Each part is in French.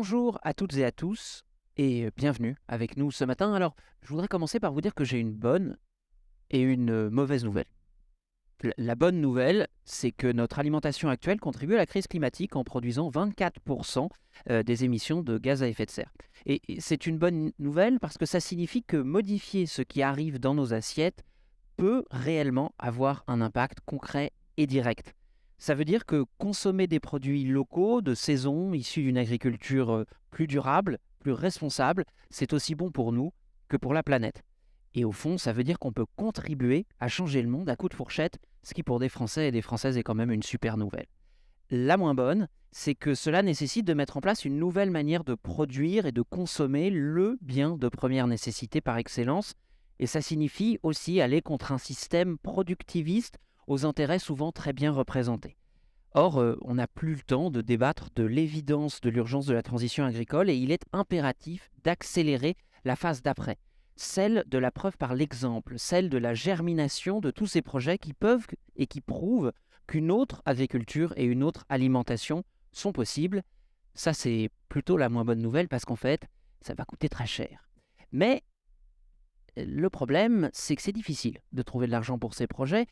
Bonjour à toutes et à tous et bienvenue avec nous ce matin. Alors, je voudrais commencer par vous dire que j'ai une bonne et une mauvaise nouvelle. La bonne nouvelle, c'est que notre alimentation actuelle contribue à la crise climatique en produisant 24% des émissions de gaz à effet de serre. Et c'est une bonne nouvelle parce que ça signifie que modifier ce qui arrive dans nos assiettes peut réellement avoir un impact concret et direct. Ça veut dire que consommer des produits locaux, de saison, issus d'une agriculture plus durable, plus responsable, c'est aussi bon pour nous que pour la planète. Et au fond, ça veut dire qu'on peut contribuer à changer le monde à coups de fourchette, ce qui pour des Français et des Françaises est quand même une super nouvelle. La moins bonne, c'est que cela nécessite de mettre en place une nouvelle manière de produire et de consommer le bien de première nécessité par excellence. Et ça signifie aussi aller contre un système productiviste aux intérêts souvent très bien représentés. Or, on n'a plus le temps de débattre de l'évidence de l'urgence de la transition agricole et il est impératif d'accélérer la phase d'après, celle de la preuve par l'exemple, celle de la germination de tous ces projets qui peuvent et qui prouvent qu'une autre agriculture et une autre alimentation sont possibles. Ça, c'est plutôt la moins bonne nouvelle parce qu'en fait, ça va coûter très cher. Mais le problème, c'est que c'est difficile de trouver de l'argent pour ces projets.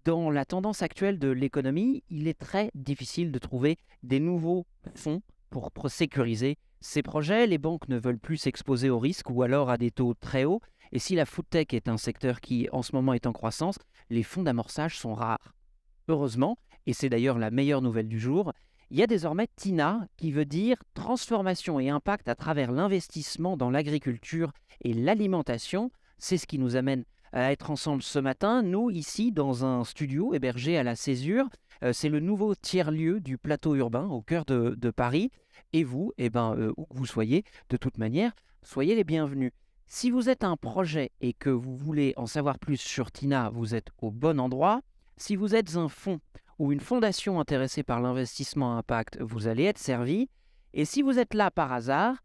Dans la tendance actuelle de l'économie, il est très difficile de trouver des nouveaux fonds pour sécuriser ces projets. Les banques ne veulent plus s'exposer au risque ou alors à des taux très hauts. Et si la food tech est un secteur qui en ce moment est en croissance, les fonds d'amorçage sont rares. Heureusement, et c'est d'ailleurs la meilleure nouvelle du jour, il y a désormais TINA qui veut dire transformation et impact à travers l'investissement dans l'agriculture et l'alimentation. C'est ce qui nous amène à être ensemble ce matin, nous ici dans un studio hébergé à la Césure. C'est le nouveau tiers-lieu du plateau urbain au cœur de Paris. Et vous, où que vous soyez, de toute manière, soyez les bienvenus. Si vous êtes un projet et que vous voulez en savoir plus sur TINA, vous êtes au bon endroit. Si vous êtes un fonds ou une fondation intéressée par l'investissement à impact, vous allez être servi. Et si vous êtes là par hasard,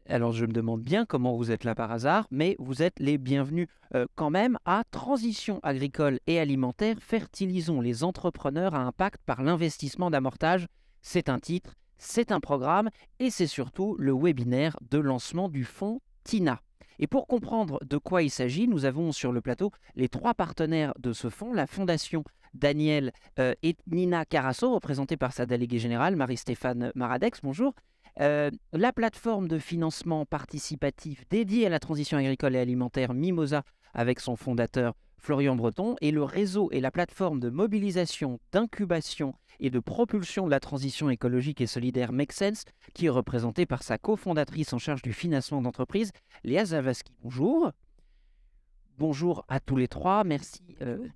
alors je me demande bien comment vous êtes là par hasard, mais vous êtes les bienvenus quand même à Transition agricole et alimentaire, fertilisons les entrepreneurs à impact par l'investissement d'amortage. C'est un titre, c'est un programme et c'est surtout le webinaire de lancement du fonds TINA. Et pour comprendre de quoi il s'agit, nous avons sur le plateau les trois partenaires de ce fonds, la Fondation Daniel et Nina Carasso, représentée par sa déléguée générale, Marie-Stéphane Maradex, bonjour. La plateforme de financement participatif dédiée à la transition agricole et alimentaire Mimosa, avec son fondateur Florian Breton, et le réseau et la plateforme de mobilisation, d'incubation et de propulsion de la transition écologique et solidaire Make Sense, qui est représentée par sa cofondatrice en charge du financement d'entreprise, Léa Zavaski. Bonjour. Bonjour à tous les trois, merci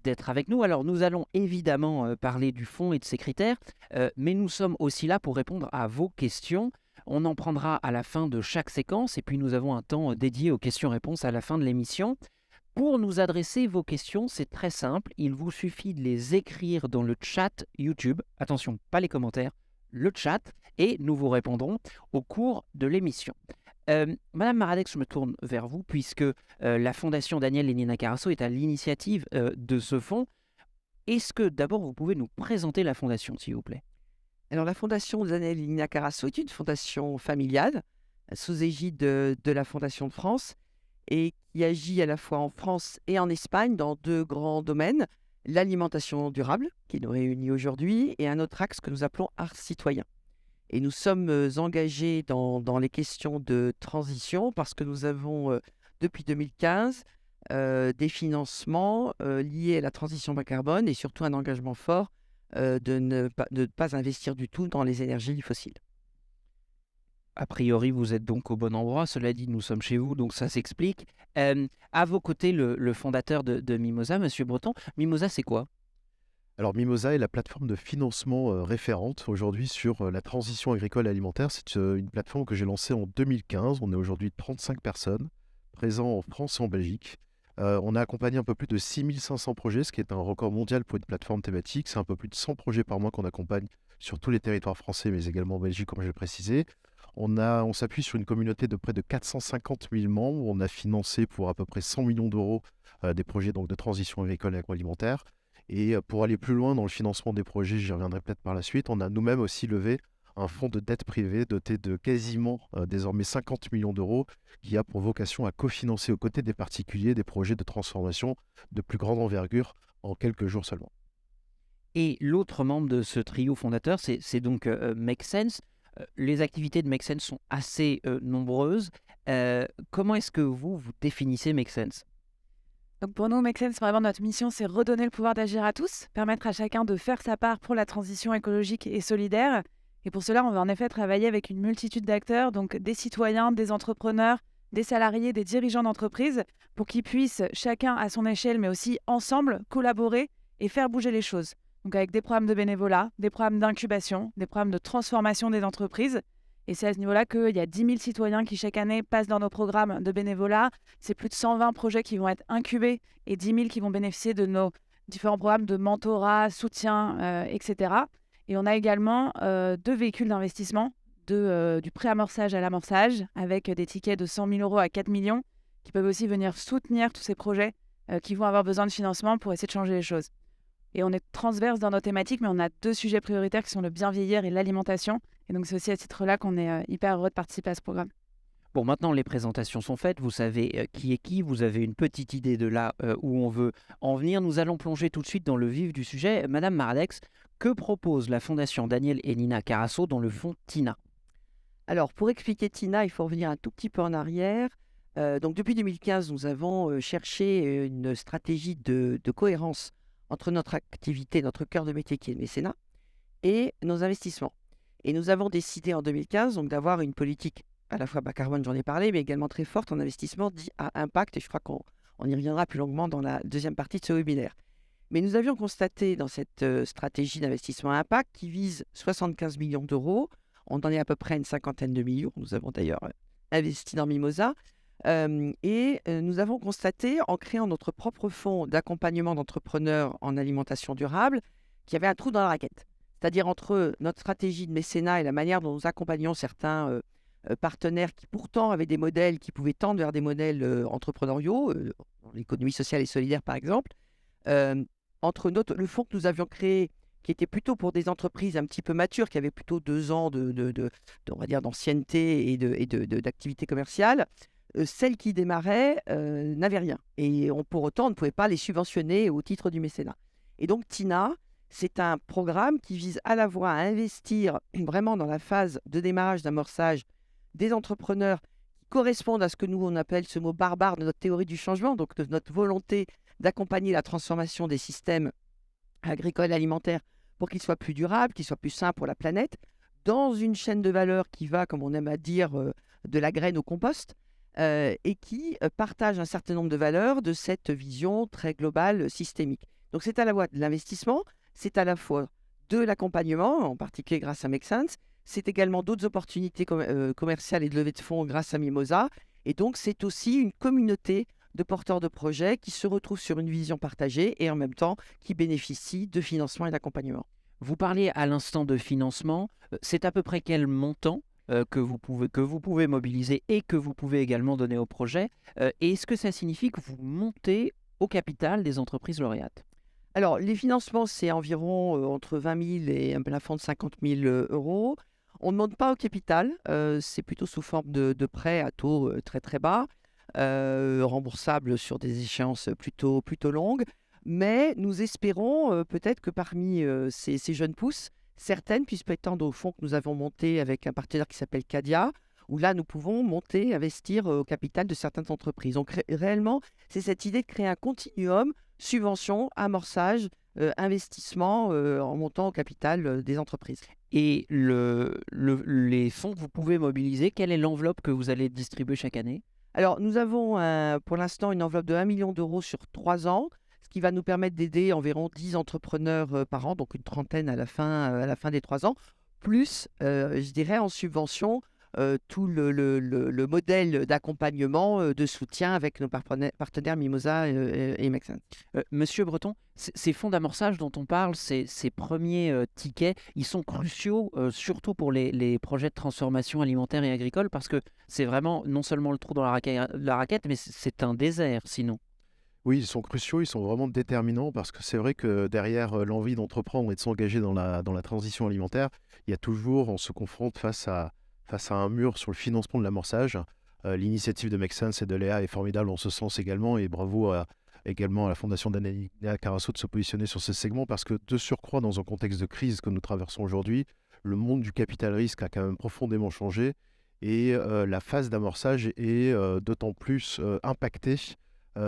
d'être avec nous. Alors nous allons évidemment parler du fonds et de ses critères, mais nous sommes aussi là pour répondre à vos questions. On en prendra à la fin de chaque séquence et puis nous avons un temps dédié aux questions-réponses à la fin de l'émission. Pour nous adresser vos questions, c'est très simple, il vous suffit de les écrire dans le chat YouTube. Attention, pas les commentaires, le chat, et nous vous répondrons au cours de l'émission. Madame Maradex, je me tourne vers vous puisque la Fondation Daniel et Nina Carasso est à l'initiative de ce fonds. Est-ce que d'abord vous pouvez nous présenter la Fondation, s'il vous plaît? Alors, la Fondation Daniel et Nina Carasso est une fondation familiale sous égide de la Fondation de France et qui agit à la fois en France et en Espagne dans deux grands domaines, l'alimentation durable, qui nous réunit aujourd'hui, et un autre axe que nous appelons art citoyen. Et nous sommes engagés dans les questions de transition parce que nous avons, depuis 2015, des financements liés à la transition bas carbone et surtout un engagement fort de ne pas investir du tout dans les énergies fossiles. A priori, vous êtes donc au bon endroit. Cela dit, nous sommes chez vous, donc ça s'explique. À vos côtés, le fondateur de Mimosa, Monsieur Breton. Mimosa, c'est quoi? Alors Mimosa est la plateforme de financement référente aujourd'hui sur la transition agricole et alimentaire. C'est une plateforme que j'ai lancée en 2015. On est aujourd'hui 35 personnes présents en France et en Belgique. On a accompagné un peu plus de 6500 projets, ce qui est un record mondial pour une plateforme thématique. C'est un peu plus de 100 projets par mois qu'on accompagne sur tous les territoires français, mais également en Belgique, comme je l'ai précisé. On s'appuie sur une communauté de près de 450 000 membres. On a financé pour à peu près 100 millions d'euros des projets donc, de transition agricole et agroalimentaire. Et pour aller plus loin dans le financement des projets, j'y reviendrai peut-être par la suite, on a nous-mêmes aussi levé un fonds de dette privée doté de quasiment désormais 50 millions d'euros qui a pour vocation à cofinancer aux côtés des particuliers des projets de transformation de plus grande envergure en quelques jours seulement. Et l'autre membre de ce trio fondateur, c'est donc Make Sense. Les activités de Make Sense sont assez nombreuses. Comment est-ce que vous définissez Make Sense? Donc pour nous, Make Sense, vraiment notre mission, c'est redonner le pouvoir d'agir à tous, permettre à chacun de faire sa part pour la transition écologique et solidaire. Et pour cela, on va en effet travailler avec une multitude d'acteurs, donc des citoyens, des entrepreneurs, des salariés, des dirigeants d'entreprise, pour qu'ils puissent, chacun à son échelle, mais aussi ensemble, collaborer et faire bouger les choses. Donc avec des programmes de bénévolat, des programmes d'incubation, des programmes de transformation des entreprises. Et c'est à ce niveau-là qu'il y a 10 000 citoyens qui chaque année passent dans nos programmes de bénévolat. C'est plus de 120 projets qui vont être incubés et 10 000 qui vont bénéficier de nos différents programmes de mentorat, soutien, etc. Et on a également 2 véhicules d'investissement, du pré-amorçage à l'amorçage, avec des tickets de 100 000 euros à 4 millions, qui peuvent aussi venir soutenir tous ces projets qui vont avoir besoin de financement pour essayer de changer les choses. Et on est transverse dans nos thématiques, mais on a 2 sujets prioritaires qui sont le bien vieillir et l'alimentation. Et donc c'est aussi à ce titre-là qu'on est hyper heureux de participer à ce programme. Bon, maintenant les présentations sont faites, vous savez qui est qui, vous avez une petite idée de là où on veut en venir. Nous allons plonger tout de suite dans le vif du sujet. Madame Marlex, que propose la Fondation Daniel et Nina Carasso dans le fonds TINA? Alors, pour expliquer TINA, il faut revenir un tout petit peu en arrière. Donc, depuis 2015, nous avons cherché une stratégie de cohérence entre notre activité, notre cœur de métier qui est le mécénat, et nos investissements. Et nous avons décidé en 2015 donc, d'avoir une politique à la fois bas carbone, j'en ai parlé, mais également très forte en investissement dit à impact. Et je crois qu'on y reviendra plus longuement dans la deuxième partie de ce webinaire. Mais nous avions constaté dans cette stratégie d'investissement à impact qui vise 75 millions d'euros, on en est à peu près une cinquantaine de millions, nous avons d'ailleurs investi dans Mimosa, nous avons constaté en créant notre propre fonds d'accompagnement d'entrepreneurs en alimentation durable qu'il y avait un trou dans la raquette. C'est-à-dire entre notre stratégie de mécénat et la manière dont nous accompagnons certains partenaires qui pourtant avaient des modèles qui pouvaient tendre vers des modèles entrepreneuriaux, dans l'économie sociale et solidaire par exemple, entre le fonds que nous avions créé, qui était plutôt pour des entreprises un petit peu matures, qui avaient plutôt 2 ans on va dire, d'ancienneté et d'activité commerciale, celles qui démarraient n'avaient rien. Et pour autant, on ne pouvait pas les subventionner au titre du mécénat. Et donc, TINA, c'est un programme qui vise à la fois à investir vraiment dans la phase de démarrage, d'amorçage des entrepreneurs qui correspondent à ce que nous, on appelle ce mot barbare de notre théorie du changement, donc de notre volonté d'accompagner la transformation des systèmes agricoles et alimentaires pour qu'ils soient plus durables, qu'ils soient plus sains pour la planète, dans une chaîne de valeur qui va, comme on aime à dire, de la graine au compost, et qui partage un certain nombre de valeurs de cette vision très globale, systémique. Donc c'est à la fois de l'investissement, c'est à la fois de l'accompagnement, en particulier grâce à Make Sense, c'est également d'autres opportunités commerciales et de levée de fonds grâce à Mimosa, et donc c'est aussi une communauté de porteurs de projets qui se retrouvent sur une vision partagée et en même temps qui bénéficient de financement et d'accompagnement. Vous parliez à l'instant de financement. C'est à peu près quel montant que vous pouvez mobiliser et que vous pouvez également donner au projet? Et est-ce que ça signifie que vous montez au capital des entreprises lauréates? Alors, les financements, c'est environ entre 20 000 et un plafond de 50 000 euros. On ne monte pas au capital, c'est plutôt sous forme de prêts à taux très très bas, remboursables sur des échéances plutôt longues. Mais nous espérons peut-être que parmi ces jeunes pousses, certaines puissent prétendre au fonds que nous avons monté avec un partenaire qui s'appelle Cadia, où là, nous pouvons monter, investir au capital de certaines entreprises. Donc, réellement, c'est cette idée de créer un continuum, subvention, amorçage, investissement en montant au capital des entreprises. Et les fonds que vous pouvez mobiliser, quelle est l'enveloppe que vous allez distribuer chaque année? Alors, nous avons pour l'instant une enveloppe de 1 million d'euros sur 3 ans, ce qui va nous permettre d'aider environ 10 entrepreneurs par an, donc une trentaine à la fin des 3 ans, plus, je dirais, en subvention, tout le modèle d'accompagnement, de soutien avec nos partenaires Mimosa et Make Sense. Monsieur Breton, ces fonds d'amorçage dont on parle, ces premiers tickets, ils sont cruciaux, surtout pour les projets de transformation alimentaire et agricole, parce que c'est vraiment non seulement le trou dans la raquette, mais c'est un désert sinon. Oui, ils sont cruciaux, ils sont vraiment déterminants parce que c'est vrai que derrière l'envie d'entreprendre et de s'engager dans la transition alimentaire, il y a toujours, on se confronte face à un mur sur le financement de l'amorçage. L'initiative de Make Sense et de Léa est formidable en ce sens également et bravo également à la Fondation d'Anna Carasso de se positionner sur ce segment parce que de surcroît, dans un contexte de crise que nous traversons aujourd'hui, le monde du capital risque a quand même profondément changé et la phase d'amorçage est d'autant plus impactée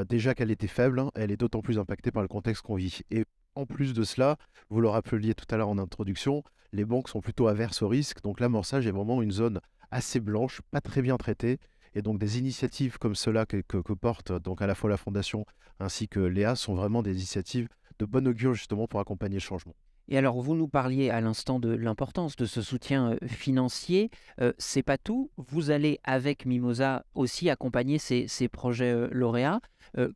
déjà qu'elle était faible, hein, elle est d'autant plus impactée par le contexte qu'on vit. Et en plus de cela, vous le rappeliez tout à l'heure en introduction, les banques sont plutôt averses au risque, donc l'amorçage est vraiment une zone assez blanche, pas très bien traitée. Et donc des initiatives comme cela que porte donc à la fois la Fondation ainsi que Léa sont vraiment des initiatives de bon augure justement pour accompagner le changement. Et alors, vous nous parliez à l'instant de l'importance de ce soutien financier. C'est pas tout. Vous allez, avec Mimosa, aussi accompagner ces projets lauréats.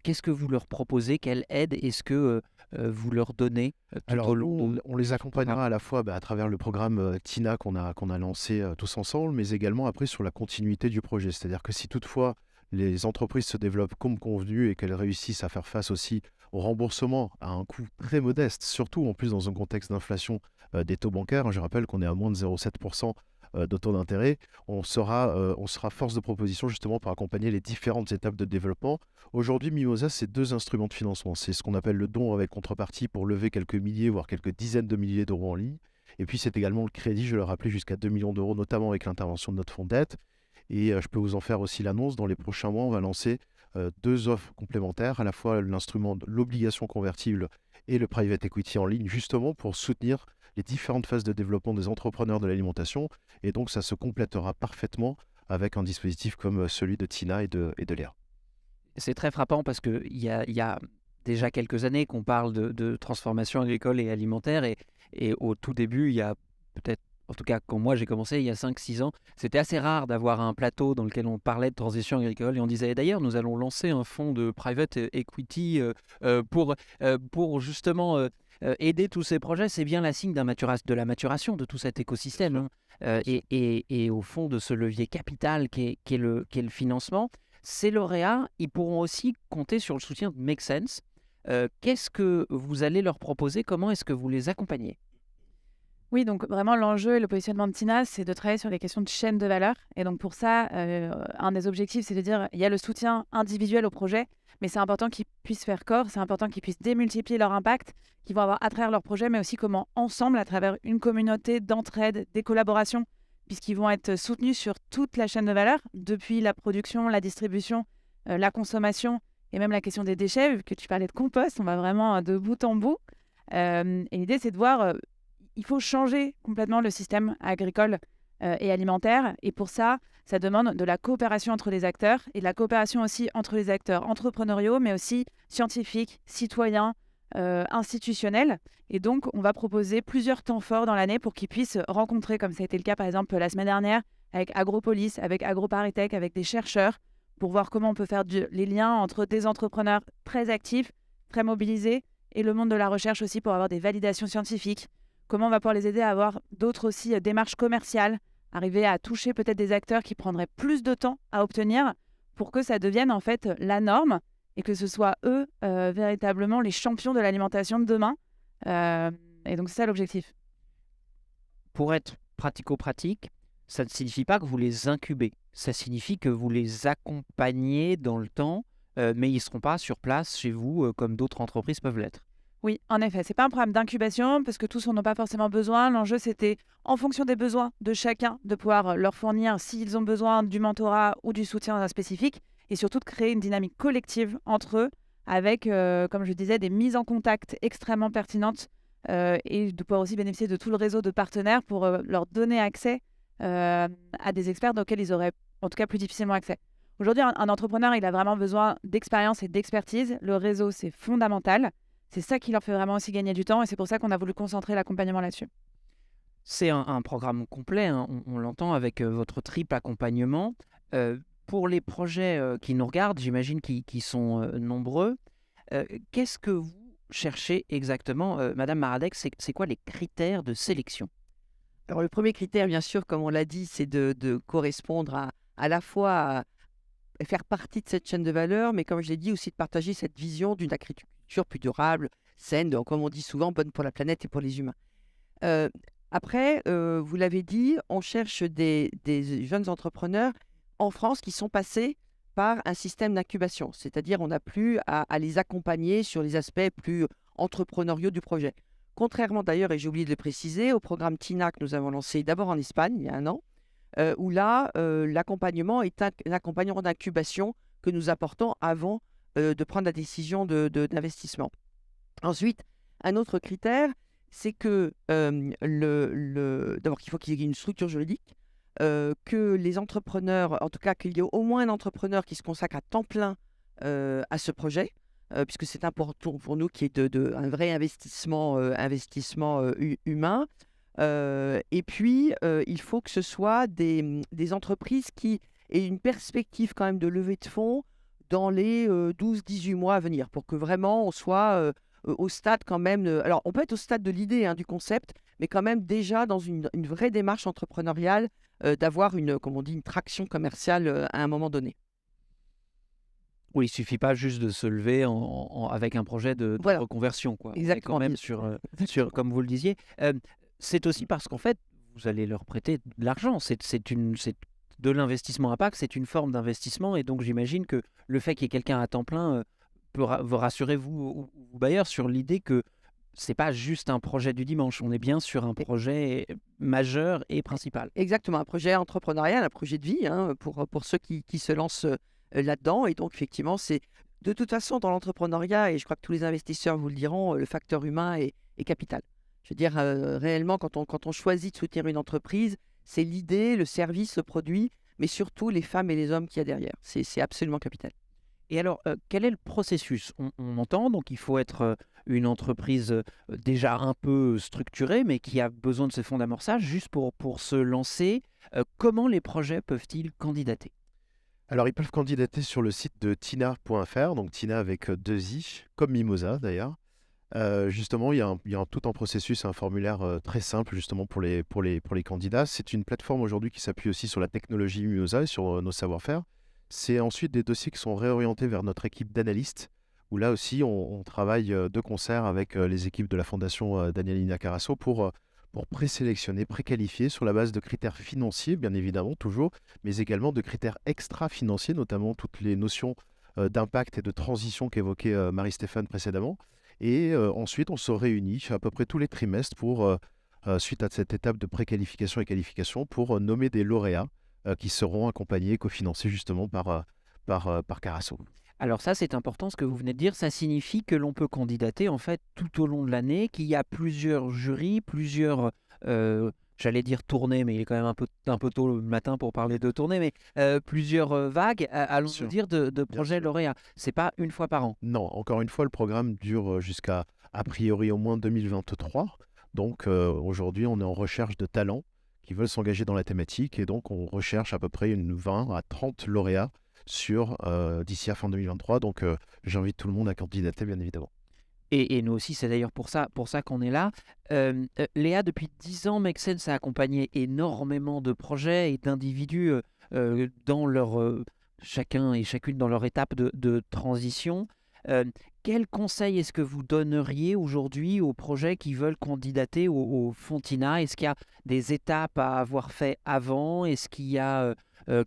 Qu'est-ce que vous leur proposez? Quelle aide est-ce que vous leur donnez tout au Alors nous, long de on les ce programme? accompagnera à la fois à travers le programme TINA qu'on a lancé tous ensemble, mais également après sur la continuité du projet. C'est-à-dire que si toutefois les entreprises se développent comme convenu et qu'elles réussissent à faire face aussi au remboursement à un coût très modeste, surtout en plus dans un contexte d'inflation des taux bancaires, hein, je rappelle qu'on est à moins de 0,7% de taux d'intérêt, on sera force de proposition justement pour accompagner les différentes étapes de développement. Aujourd'hui, Mimosa, c'est deux instruments de financement. C'est ce qu'on appelle le don avec contrepartie pour lever quelques milliers, voire quelques dizaines de milliers d'euros en ligne. Et puis, c'est également le crédit, je le rappelais, jusqu'à 2 millions d'euros, notamment avec l'intervention de notre fonds de dette. Et je peux vous en faire aussi l'annonce. Dans les prochains mois, on va lancer deux offres complémentaires, à la fois l'instrument de l'obligation convertible et le private equity en ligne, justement pour soutenir les différentes phases de développement des entrepreneurs de l'alimentation. Et donc, ça se complétera parfaitement avec un dispositif comme celui de Tina et de Léa. C'est très frappant parce qu'il y a déjà quelques années qu'on parle de transformation agricole et alimentaire et au tout début, il y a peut-être, en tout cas quand moi j'ai commencé il y a 5-6 ans, c'était assez rare d'avoir un plateau dans lequel on parlait de transition agricole et on disait d'ailleurs nous allons lancer un fonds de private equity pour justement aider tous ces projets. C'est bien la signe de la maturation de tout cet écosystème, hein, et au fond de ce levier capital qui est le financement. Ces lauréats, ils pourront aussi compter sur le soutien de Make Sense. Qu'est-ce que vous allez leur proposer? Comment est-ce que vous les accompagnez? Oui, donc vraiment l'enjeu et le positionnement de Tina, c'est de travailler sur les questions de chaîne de valeur. Et donc pour ça, un des objectifs, c'est de dire, il y a le soutien individuel au projet, mais c'est important qu'ils puissent faire corps, c'est important qu'ils puissent démultiplier leur impact, qu'ils vont avoir à travers leur projet, mais aussi comment ensemble, à travers une communauté d'entraide, des collaborations, puisqu'ils vont être soutenus sur toute la chaîne de valeur, depuis la production, la distribution, la consommation, et même la question des déchets, vu que tu parlais de compost, on va vraiment de bout en bout. Et l'idée, c'est de voir il faut changer complètement le système agricole et alimentaire. Et pour ça, ça demande de la coopération entre les acteurs et de la coopération aussi entre les acteurs entrepreneuriaux, mais aussi scientifiques, citoyens, institutionnels. Et donc, on va proposer plusieurs temps forts dans l'année pour qu'ils puissent rencontrer, comme ça a été le cas par exemple la semaine dernière, avec Agropolis, avec AgroParisTech, avec des chercheurs, pour voir comment on peut faire les liens entre des entrepreneurs très actifs, très mobilisés, et le monde de la recherche aussi pour avoir des validations scientifiques. Comment on va pouvoir les aider à avoir d'autres aussi démarches commerciales, arriver à toucher peut-être des acteurs qui prendraient plus de temps à obtenir pour que ça devienne en fait la norme et que ce soit eux véritablement les champions de l'alimentation de demain. Et donc c'est ça l'objectif. Pour être pratico-pratique, ça ne signifie pas que vous les incubez. Ça signifie que vous les accompagnez dans le temps, mais ils ne seront pas sur place chez vous comme d'autres entreprises peuvent l'être. Oui, en effet, c'est pas un programme d'incubation parce que tous n'en ont pas forcément besoin. L'enjeu, c'était en fonction des besoins de chacun de pouvoir leur fournir s'ils ont besoin du mentorat ou du soutien spécifique et surtout de créer une dynamique collective entre eux avec, comme je disais, des mises en contact extrêmement pertinentes et de pouvoir aussi bénéficier de tout le réseau de partenaires pour leur donner accès à des experts auxquels ils auraient en tout cas plus difficilement accès. Aujourd'hui, un entrepreneur, il a vraiment besoin d'expérience et d'expertise. Le réseau, c'est fondamental. C'est ça qui leur fait vraiment aussi gagner du temps et c'est pour ça qu'on a voulu concentrer l'accompagnement là-dessus. C'est un programme complet, hein, on l'entend avec votre triple accompagnement. Pour les projets qui nous regardent, j'imagine qui sont nombreux, qu'est-ce que vous cherchez exactement, Madame Maradec? C'est quoi les critères de sélection? Alors, le premier critère, bien sûr, comme on l'a dit, c'est de correspondre à la fois faire partie de cette chaîne de valeur, mais comme je l'ai dit, aussi de partager cette vision d'une agriculture plus durable, saine, donc, comme on dit souvent, bonne pour la planète et pour les humains. Euh, Après, vous l'avez dit, on cherche des jeunes entrepreneurs en France qui sont passés par un système d'incubation, c'est-à-dire on n'a plus à les accompagner sur les aspects plus entrepreneuriaux du projet. Contrairement d'ailleurs, et j'ai oublié de le préciser, au programme TINA que nous avons lancé d'abord en Espagne il y a un an, où là, l'accompagnement est un accompagnement d'incubation que nous apportons avant de prendre la décision d'investissement. Ensuite, un autre critère, c'est que d'abord qu'il faut qu'il y ait une structure juridique, que les entrepreneurs, en tout cas qu'il y ait au moins un entrepreneur qui se consacre à temps plein à ce projet, puisque c'est important pour nous qu'il y ait un vrai investissement, humain. Et puis, il faut que ce soit des entreprises qui aient une perspective quand même de levée de fonds dans les 12-18 mois à venir, pour que vraiment on soit au stade quand même. Alors, on peut être au stade de l'idée, du concept, mais quand même déjà dans une vraie démarche entrepreneuriale, d'avoir comme on dit, une traction commerciale à un moment donné. Oui, il suffit pas juste de se lever avec un projet de Voilà, reconversion, quoi. On est exactement. quand même sur, comme vous le disiez. C'est aussi parce qu'en fait, vous allez leur prêter de l'argent. C'est de l'investissement impact, c'est une forme d'investissement. Et donc, j'imagine que le fait qu'il y ait quelqu'un à temps plein peut vous rassurer, vous bailleurs, sur l'idée que c'est pas juste un projet du dimanche. On est bien sur un projet majeur et principal. Exactement, un projet entrepreneurial, un projet de vie, pour ceux qui se lancent là-dedans. Et donc, effectivement, c'est de toute façon dans l'entrepreneuriat, et je crois que tous les investisseurs vous le diront, le facteur humain est capital. Je veux dire, réellement, quand on choisit de soutenir une entreprise, c'est l'idée, le service, le produit, mais surtout les femmes et les hommes qu'il y a derrière. C'est absolument capital. Et alors, quel est le processus? On entend, donc il faut être une entreprise déjà un peu structurée, mais qui a besoin de ce fonds d'amorçage juste pour se lancer. Comment les projets peuvent-ils candidater? Alors, ils peuvent candidater sur le site de tina.fr, donc Tina avec 2 i, comme Mimosa d'ailleurs. Justement, il y a tout un processus, un formulaire très simple justement pour les candidats. C'est une plateforme aujourd'hui qui s'appuie aussi sur la technologie Mimosa et sur nos savoir-faire. C'est ensuite des dossiers qui sont réorientés vers notre équipe d'analystes, où là aussi on travaille de concert avec les équipes de la Fondation Danielina Carasso pour présélectionner, préqualifier sur la base de critères financiers, bien évidemment, toujours, mais également de critères extra-financiers, notamment toutes les notions d'impact et de transition qu'évoquait Marie-Stéphane précédemment. Et ensuite, on se réunit à peu près tous les trimestres suite à cette étape de préqualification et qualification, pour nommer des lauréats qui seront accompagnés, cofinancés justement par Carasso. Alors ça, c'est important ce que vous venez de dire. Ça signifie que l'on peut candidater en fait tout au long de l'année, qu'il y a plusieurs jurys, plusieurs, j'allais dire tournées, mais il est quand même un peu tôt le matin pour parler de tournées, mais plusieurs vagues, allons-nous dire, de projets lauréats. C'est pas une fois par an. Non, encore une fois, le programme dure jusqu'à, a priori, au moins 2023. Donc aujourd'hui, on est en recherche de talents qui veulent s'engager dans la thématique, et donc on recherche à peu près une 20 à 30 lauréats d'ici à fin 2023. Donc j'invite tout le monde à candidater, bien évidemment. Et nous aussi, c'est d'ailleurs pour ça qu'on est là. Léa, depuis 10 ans, Make Sense a accompagné énormément de projets et d'individus dans chacun et chacune dans leur étape de transition. Quel conseil est-ce que vous donneriez aujourd'hui aux projets qui veulent candidater au fonds TINA? Est-ce qu'il y a des étapes à avoir fait avant? Est-ce qu'il y a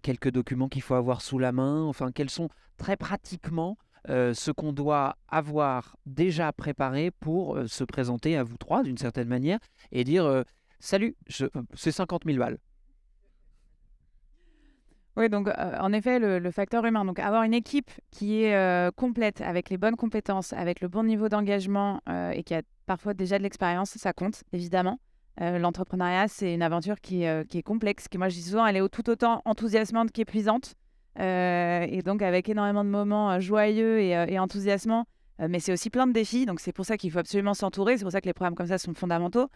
quelques documents qu'il faut avoir sous la main? Enfin, quels sont très pratiquement ce qu'on doit avoir déjà préparé pour se présenter à vous trois d'une certaine manière et dire salut, c'est 50 000 balles. Oui, donc en effet, le facteur humain. Donc avoir une équipe qui est complète, avec les bonnes compétences, avec le bon niveau d'engagement et qui a parfois déjà de l'expérience, ça compte, évidemment. L'entrepreneuriat, c'est une aventure qui est complexe, qui, moi je dis souvent, elle est tout autant enthousiasmante qu'épuisante. Et donc avec énormément de moments joyeux et enthousiasmants, mais c'est aussi plein de défis, donc c'est pour ça qu'il faut absolument s'entourer, c'est pour ça que les programmes comme ça sont fondamentaux,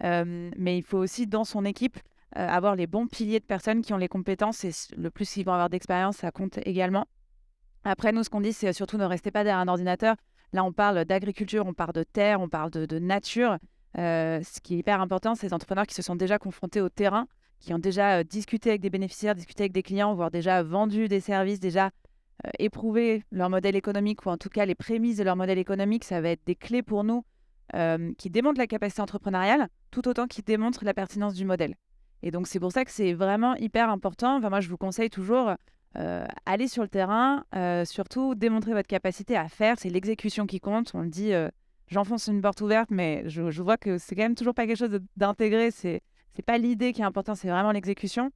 mais il faut aussi dans son équipe avoir les bons piliers de personnes qui ont les compétences, et le plus ils vont avoir d'expérience, ça compte également. Après, nous, ce qu'on dit, c'est surtout ne restez pas derrière un ordinateur. Là, on parle d'agriculture, on parle de terre, on parle de nature. Ce qui est hyper important, c'est les entrepreneurs qui se sont déjà confrontés au terrain, qui ont déjà discuté avec des bénéficiaires, discuté avec des clients, voire déjà vendu des services, déjà éprouver leur modèle économique, ou en tout cas les prémices de leur modèle économique, ça va être des clés pour nous qui démontrent la capacité entrepreneuriale, tout autant qu'ils démontrent la pertinence du modèle. Et donc, c'est pour ça que c'est vraiment hyper important. Enfin, moi, je vous conseille toujours, aller sur le terrain, surtout démontrer votre capacité à faire. C'est l'exécution qui compte. On le dit, j'enfonce une porte ouverte, mais je vois que c'est quand même toujours pas quelque chose d'intégré. C'est pas l'idée qui est importante, c'est vraiment l'exécution.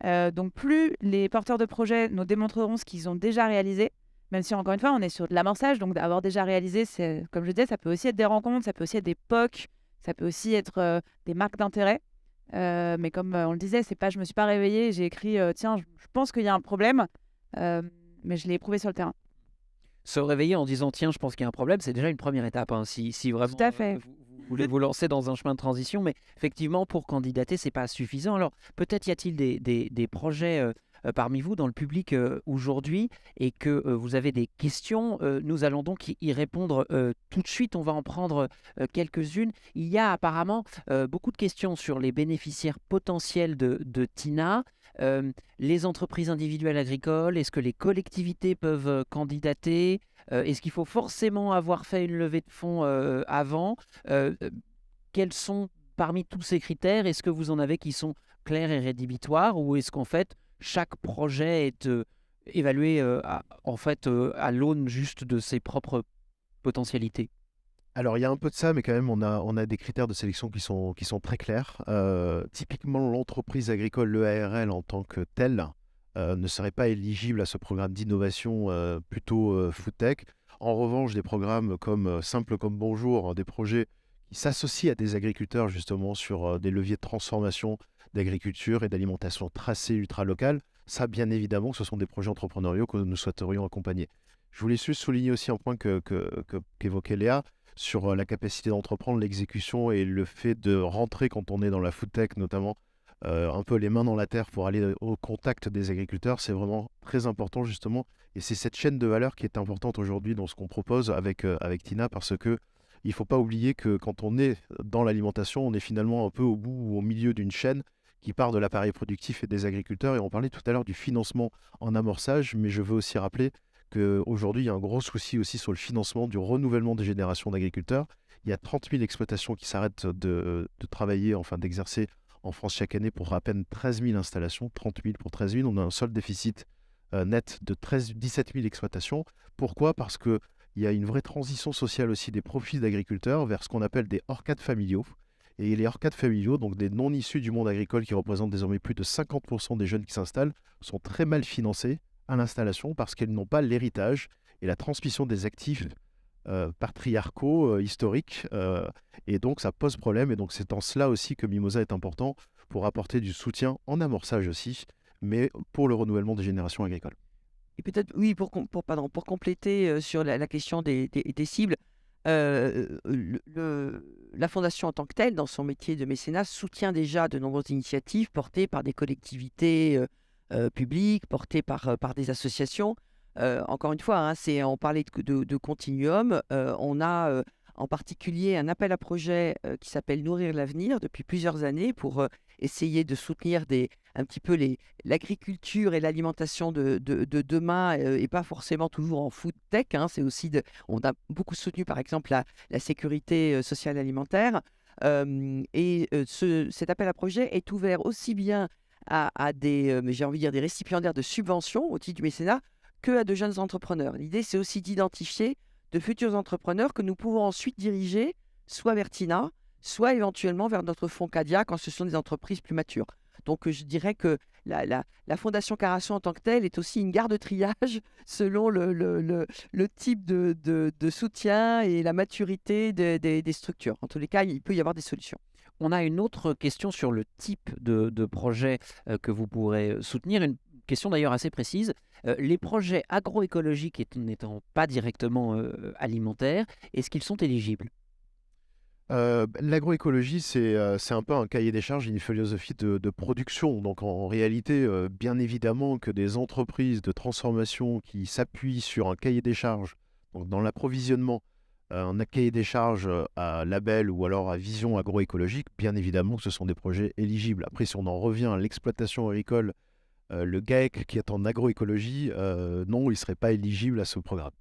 Donc, plus les porteurs de projets nous démontreront ce qu'ils ont déjà réalisé, même si, encore une fois, on est sur de l'amorçage, donc d'avoir déjà réalisé, comme je disais, ça peut aussi être des rencontres, ça peut aussi être des POC, ça peut aussi être des marques d'intérêt. Mais comme on le disait, c'est pas, je me suis pas réveillée, j'ai écrit, tiens, je pense qu'il y a un problème, mais je l'ai éprouvé sur le terrain. Se réveiller en disant tiens, je pense qu'il y a un problème, c'est déjà une première étape, hein, si vraiment Tout à fait. vous voulez vous lancer dans un chemin de transition. Mais effectivement, pour candidater, c'est pas suffisant. Alors peut-être y a-t-il des projets parmi vous dans le public aujourd'hui et que vous avez des questions. Nous allons donc y répondre tout de suite. On va en prendre quelques-unes. Il y a apparemment beaucoup de questions sur les bénéficiaires potentiels de TINA. Les entreprises individuelles agricoles, est-ce que les collectivités peuvent candidater? Est-ce qu'il faut forcément avoir fait une levée de fonds avant? Quels sont parmi tous ces critères? Est-ce que vous en avez qui sont clairs et rédhibitoires, ou est-ce qu'en fait chaque projet est évalué à l'aune juste de ses propres potentialités? Alors, il y a un peu de ça, mais quand même, on a des critères de sélection qui sont très clairs. Typiquement, l'entreprise agricole, l'EARL en tant que telle, ne serait pas éligible à ce programme d'innovation plutôt food tech. En revanche, des programmes comme Simple comme Bonjour, hein, des projets qui s'associent à des agriculteurs justement sur des leviers de transformation d'agriculture et d'alimentation tracée ultra-locale, ça, bien évidemment, ce sont des projets entrepreneuriaux que nous souhaiterions accompagner. Je voulais juste souligner aussi un point qu'évoquait Léa, sur la capacité d'entreprendre, l'exécution et le fait de rentrer quand on est dans la food tech notamment, un peu les mains dans la terre pour aller au contact des agriculteurs, c'est vraiment très important justement. Et c'est cette chaîne de valeur qui est importante aujourd'hui dans ce qu'on propose avec Tina, parce que il ne faut pas oublier que quand on est dans l'alimentation, on est finalement un peu au bout ou au milieu d'une chaîne qui part de l'appareil productif et des agriculteurs. Et on parlait tout à l'heure du financement en amorçage, mais je veux aussi rappeler qu'aujourd'hui, il y a un gros souci aussi sur le financement du renouvellement des générations d'agriculteurs. Il y a 30 000 exploitations qui s'arrêtent de travailler, enfin d'exercer en France chaque année pour à peine 13 000 installations. 30 000 pour 13 000. On a un seul déficit net de 17 000 exploitations. Pourquoi? Parce qu'il y a une vraie transition sociale aussi des profils d'agriculteurs vers ce qu'on appelle des hors-cadres familiaux. Et les hors-cadres familiaux, donc des non-issus du monde agricole qui représentent désormais plus de 50% des jeunes qui s'installent, sont très mal financés à l'installation parce qu'elles n'ont pas l'héritage et la transmission des actifs patriarcaux historiques, et donc ça pose problème. Et donc c'est en cela aussi que Mimosa est important pour apporter du soutien en amorçage aussi, mais pour le renouvellement des générations agricoles. Et peut-être, oui, pour compléter sur la question des cibles, la Fondation en tant que telle, dans son métier de mécénat, soutient déjà de nombreuses initiatives portées par des collectivités publiques, portées par des associations. Encore une fois, hein, on parlait de continuum. On a en particulier un appel à projet qui s'appelle Nourrir l'avenir depuis plusieurs années pour essayer de soutenir un petit peu l'agriculture et l'alimentation de demain, et pas forcément toujours en food tech. Hein. C'est aussi on a beaucoup soutenu par exemple la sécurité sociale alimentaire. Cet appel à projet est ouvert aussi bien à des, j'ai envie de dire, des récipiendaires de subventions au titre du mécénat que à de jeunes entrepreneurs. L'idée, c'est aussi d'identifier de futurs entrepreneurs que nous pouvons ensuite diriger soit vers Tina, soit éventuellement vers notre fonds Cadia quand ce sont des entreprises plus matures. Donc, je dirais que la Fondation Carasso en tant que telle est aussi une gare de triage selon le type de soutien et la maturité des structures. En tous les cas, il peut y avoir des solutions. On a une autre question sur le type de projet que vous pourrez soutenir, une question d'ailleurs assez précise. Les projets agroécologiques n'étant pas directement alimentaires, est-ce qu'ils sont éligibles? L'agroécologie, c'est un peu un cahier des charges, une philosophie de production. Donc en réalité, bien évidemment que des entreprises de transformation qui s'appuient sur un cahier des charges, donc dans l'approvisionnement, un cahier des charges à label ou alors à vision agroécologique, bien évidemment que ce sont des projets éligibles. Après, si on en revient à l'exploitation agricole Le GAEC qui est en agroécologie, non, il ne serait pas éligible à ce programme.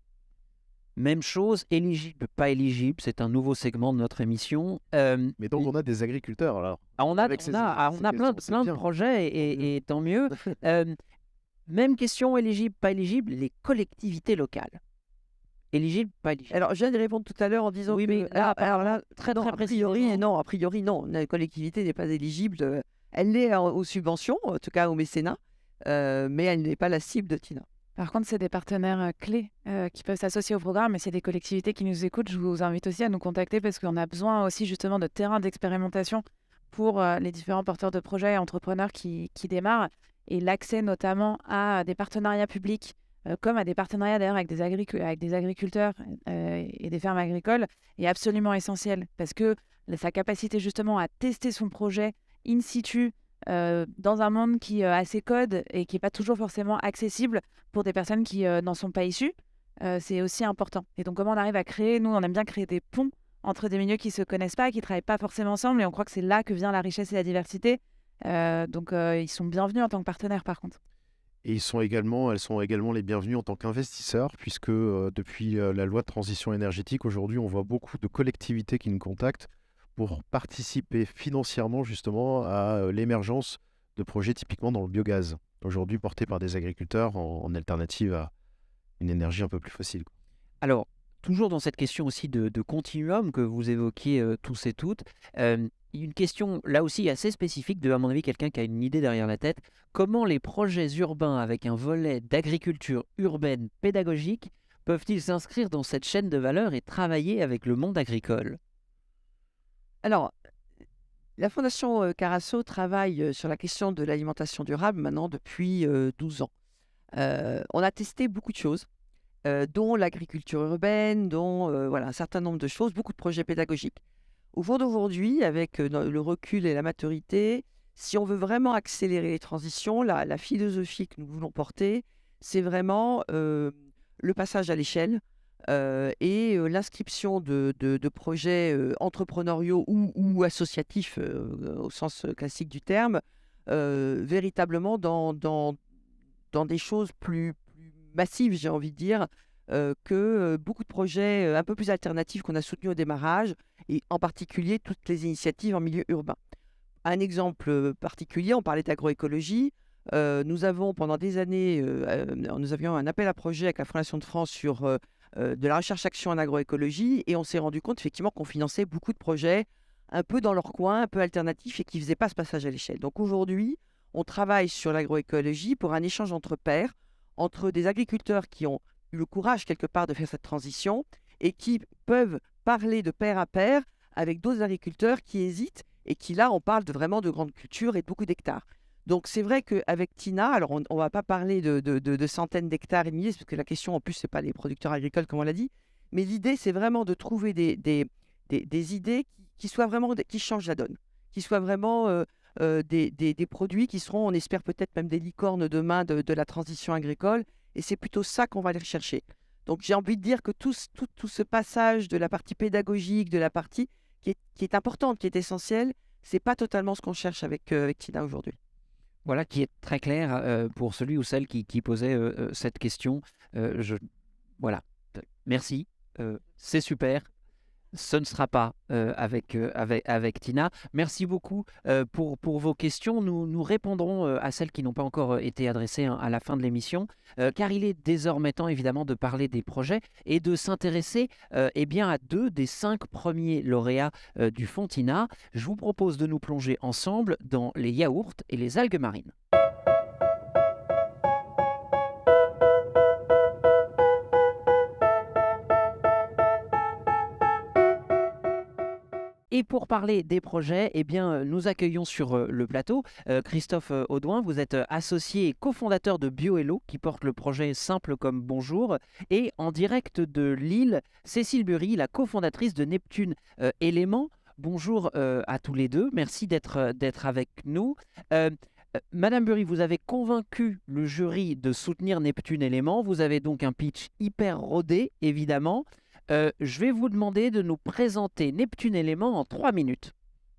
Même chose, éligible, pas éligible, c'est un nouveau segment de notre émission. Mais donc, on a des agriculteurs, alors. On a avec ces plein questions, c'est plein de bien. projets et tant mieux. Euh, Même question, éligible, pas éligible, les collectivités locales. Éligible, pas éligible. Alors, je viens de répondre tout à l'heure en disant Oui, que. mais là, alors là, très, non, très a priori, non. La collectivité n'est pas éligible. Elle l'est aux subventions, en tout cas au mécénat, mais elle n'est pas la cible de Tina. Par contre, c'est des partenaires clés qui peuvent s'associer au programme. Et s'il y a des collectivités qui nous écoutent, je vous invite aussi à nous contacter parce qu'on a besoin aussi justement de terrains d'expérimentation pour les différents porteurs de projets et entrepreneurs qui démarrent. Et l'accès notamment à des partenariats publics, comme à des partenariats d'ailleurs avec des agriculteurs et des fermes agricoles, est absolument essentiel parce que sa capacité justement à tester son projet in situ dans un monde qui a ses codes et qui n'est pas toujours forcément accessible pour des personnes qui n'en sont pas issues, c'est aussi important. Et donc, comment on arrive à créer, nous, on aime bien créer des ponts entre des milieux qui ne se connaissent pas, qui ne travaillent pas forcément ensemble, et on croit que c'est là que vient la richesse et la diversité. Donc, ils sont bienvenus en tant que partenaires, par contre. Et elles sont également les bienvenus en tant qu'investisseurs, puisque depuis la loi de transition énergétique, aujourd'hui, on voit beaucoup de collectivités qui nous contactent pour participer financièrement justement à l'émergence de projets typiquement dans le biogaz, aujourd'hui portés par des agriculteurs en alternative à une énergie un peu plus fossile. Alors, toujours dans cette question aussi de continuum que vous évoquiez tous et toutes, une question là aussi assez spécifique de, à mon avis, quelqu'un qui a une idée derrière la tête. Comment les projets urbains avec un volet d'agriculture urbaine pédagogique peuvent-ils s'inscrire dans cette chaîne de valeur et travailler avec le monde agricole? Alors, la Fondation Carasso travaille sur la question de l'alimentation durable maintenant depuis 12 ans. On a testé beaucoup de choses, dont l'agriculture urbaine, dont voilà, un certain nombre de choses, beaucoup de projets pédagogiques. Au jour d'aujourd'hui, avec le recul et la maturité, si on veut vraiment accélérer les transitions, la philosophie que nous voulons porter, c'est vraiment le passage à l'échelle et l'inscription de projets entrepreneuriaux ou associatifs au sens classique du terme, véritablement dans des choses plus massives, j'ai envie de dire, que beaucoup de projets un peu plus alternatifs qu'on a soutenus au démarrage, et en particulier toutes les initiatives en milieu urbain. Un exemple particulier, on parlait d'agroécologie. Nous avons pendant des années, nous avions un appel à projet avec la Fondation de France sur de la recherche-action en agroécologie, et on s'est rendu compte effectivement qu'on finançait beaucoup de projets un peu dans leur coin, un peu alternatifs et qui ne faisaient pas ce passage à l'échelle. Donc aujourd'hui, on travaille sur l'agroécologie pour un échange entre pairs, entre des agriculteurs qui ont eu le courage quelque part de faire cette transition et qui peuvent parler de pair à pair avec d'autres agriculteurs qui hésitent et qui là, on parle vraiment de grandes cultures et de beaucoup d'hectares. Donc c'est vrai qu'avec Tina, alors on ne va pas parler de centaines d'hectares et de milliers, parce que la question en plus, ce n'est pas les producteurs agricoles comme on l'a dit, mais l'idée c'est vraiment de trouver des idées qui soient vraiment, qui changent la donne, qui soient vraiment des produits qui seront, on espère peut-être même des licornes demain de la transition agricole, et c'est plutôt ça qu'on va aller rechercher. Donc j'ai envie de dire que tout ce passage de la partie pédagogique, de la partie qui est importante, qui est essentielle, c'est pas totalement ce qu'on cherche avec Tina aujourd'hui. Voilà, qui est très clair pour celui ou celle qui posait cette question. Voilà, merci, c'est super. Ce ne sera pas avec Tina. Merci beaucoup pour vos questions. Nous répondrons à celles qui n'ont pas encore été adressées à la fin de l'émission, car il est désormais temps évidemment de parler des projets et de s'intéresser eh bien, à 2 des 5 premiers lauréats du Fonds Tina. Je vous propose de nous plonger ensemble dans les yaourts et les algues marines. Et pour parler des projets, eh bien, nous accueillons sur le plateau Christophe Audouin. Vous êtes associé et cofondateur de BioHello, qui porte le projet Simple comme Bonjour. Et en direct de Lille, Cécile Bury, la cofondatrice de Neptune Éléments. Bonjour à tous les deux. Merci d'être avec nous. Madame Bury, vous avez convaincu le jury de soutenir Neptune Éléments. Vous avez donc un pitch hyper rodé, évidemment. Je vais vous demander de nous présenter Neptune Éléments en 3 minutes.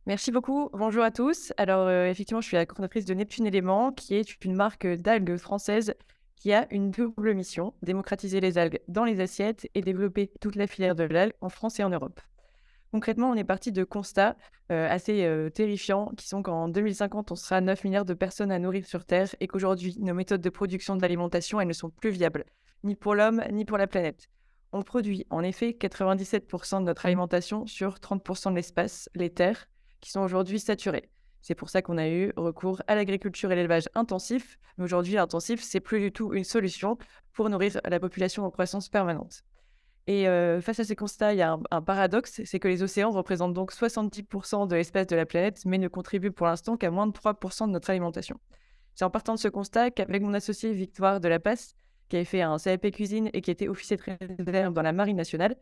Merci beaucoup. Bonjour à tous. Alors, effectivement, je suis la cofondatrice de Neptune Éléments, qui est une marque d'algues française qui a une double mission, démocratiser les algues dans les assiettes et développer toute la filière de l'algue en France et en Europe. Concrètement, on est parti de constats assez terrifiants qui sont qu'en 2050, on sera 9 milliards de personnes à nourrir sur Terre et qu'aujourd'hui, nos méthodes de production de l'alimentation, elles ne sont plus viables, ni pour l'homme, ni pour la planète. On produit en effet 97% de notre alimentation sur 30% de l'espace, les terres, qui sont aujourd'hui saturées. C'est pour ça qu'on a eu recours à l'agriculture et l'élevage intensif. Mais aujourd'hui, l'intensif, c'est plus du tout une solution pour nourrir la population en croissance permanente. Et face à ces constats, il y a un paradoxe, c'est que les océans représentent donc 70% de l'espace de la planète, mais ne contribuent pour l'instant qu'à moins de 3% de notre alimentation. C'est en partant de ce constat qu'avec mon associé Victoire Delapasse, qui avait fait un CAP cuisine et qui était officier de réserve dans la Marine nationale,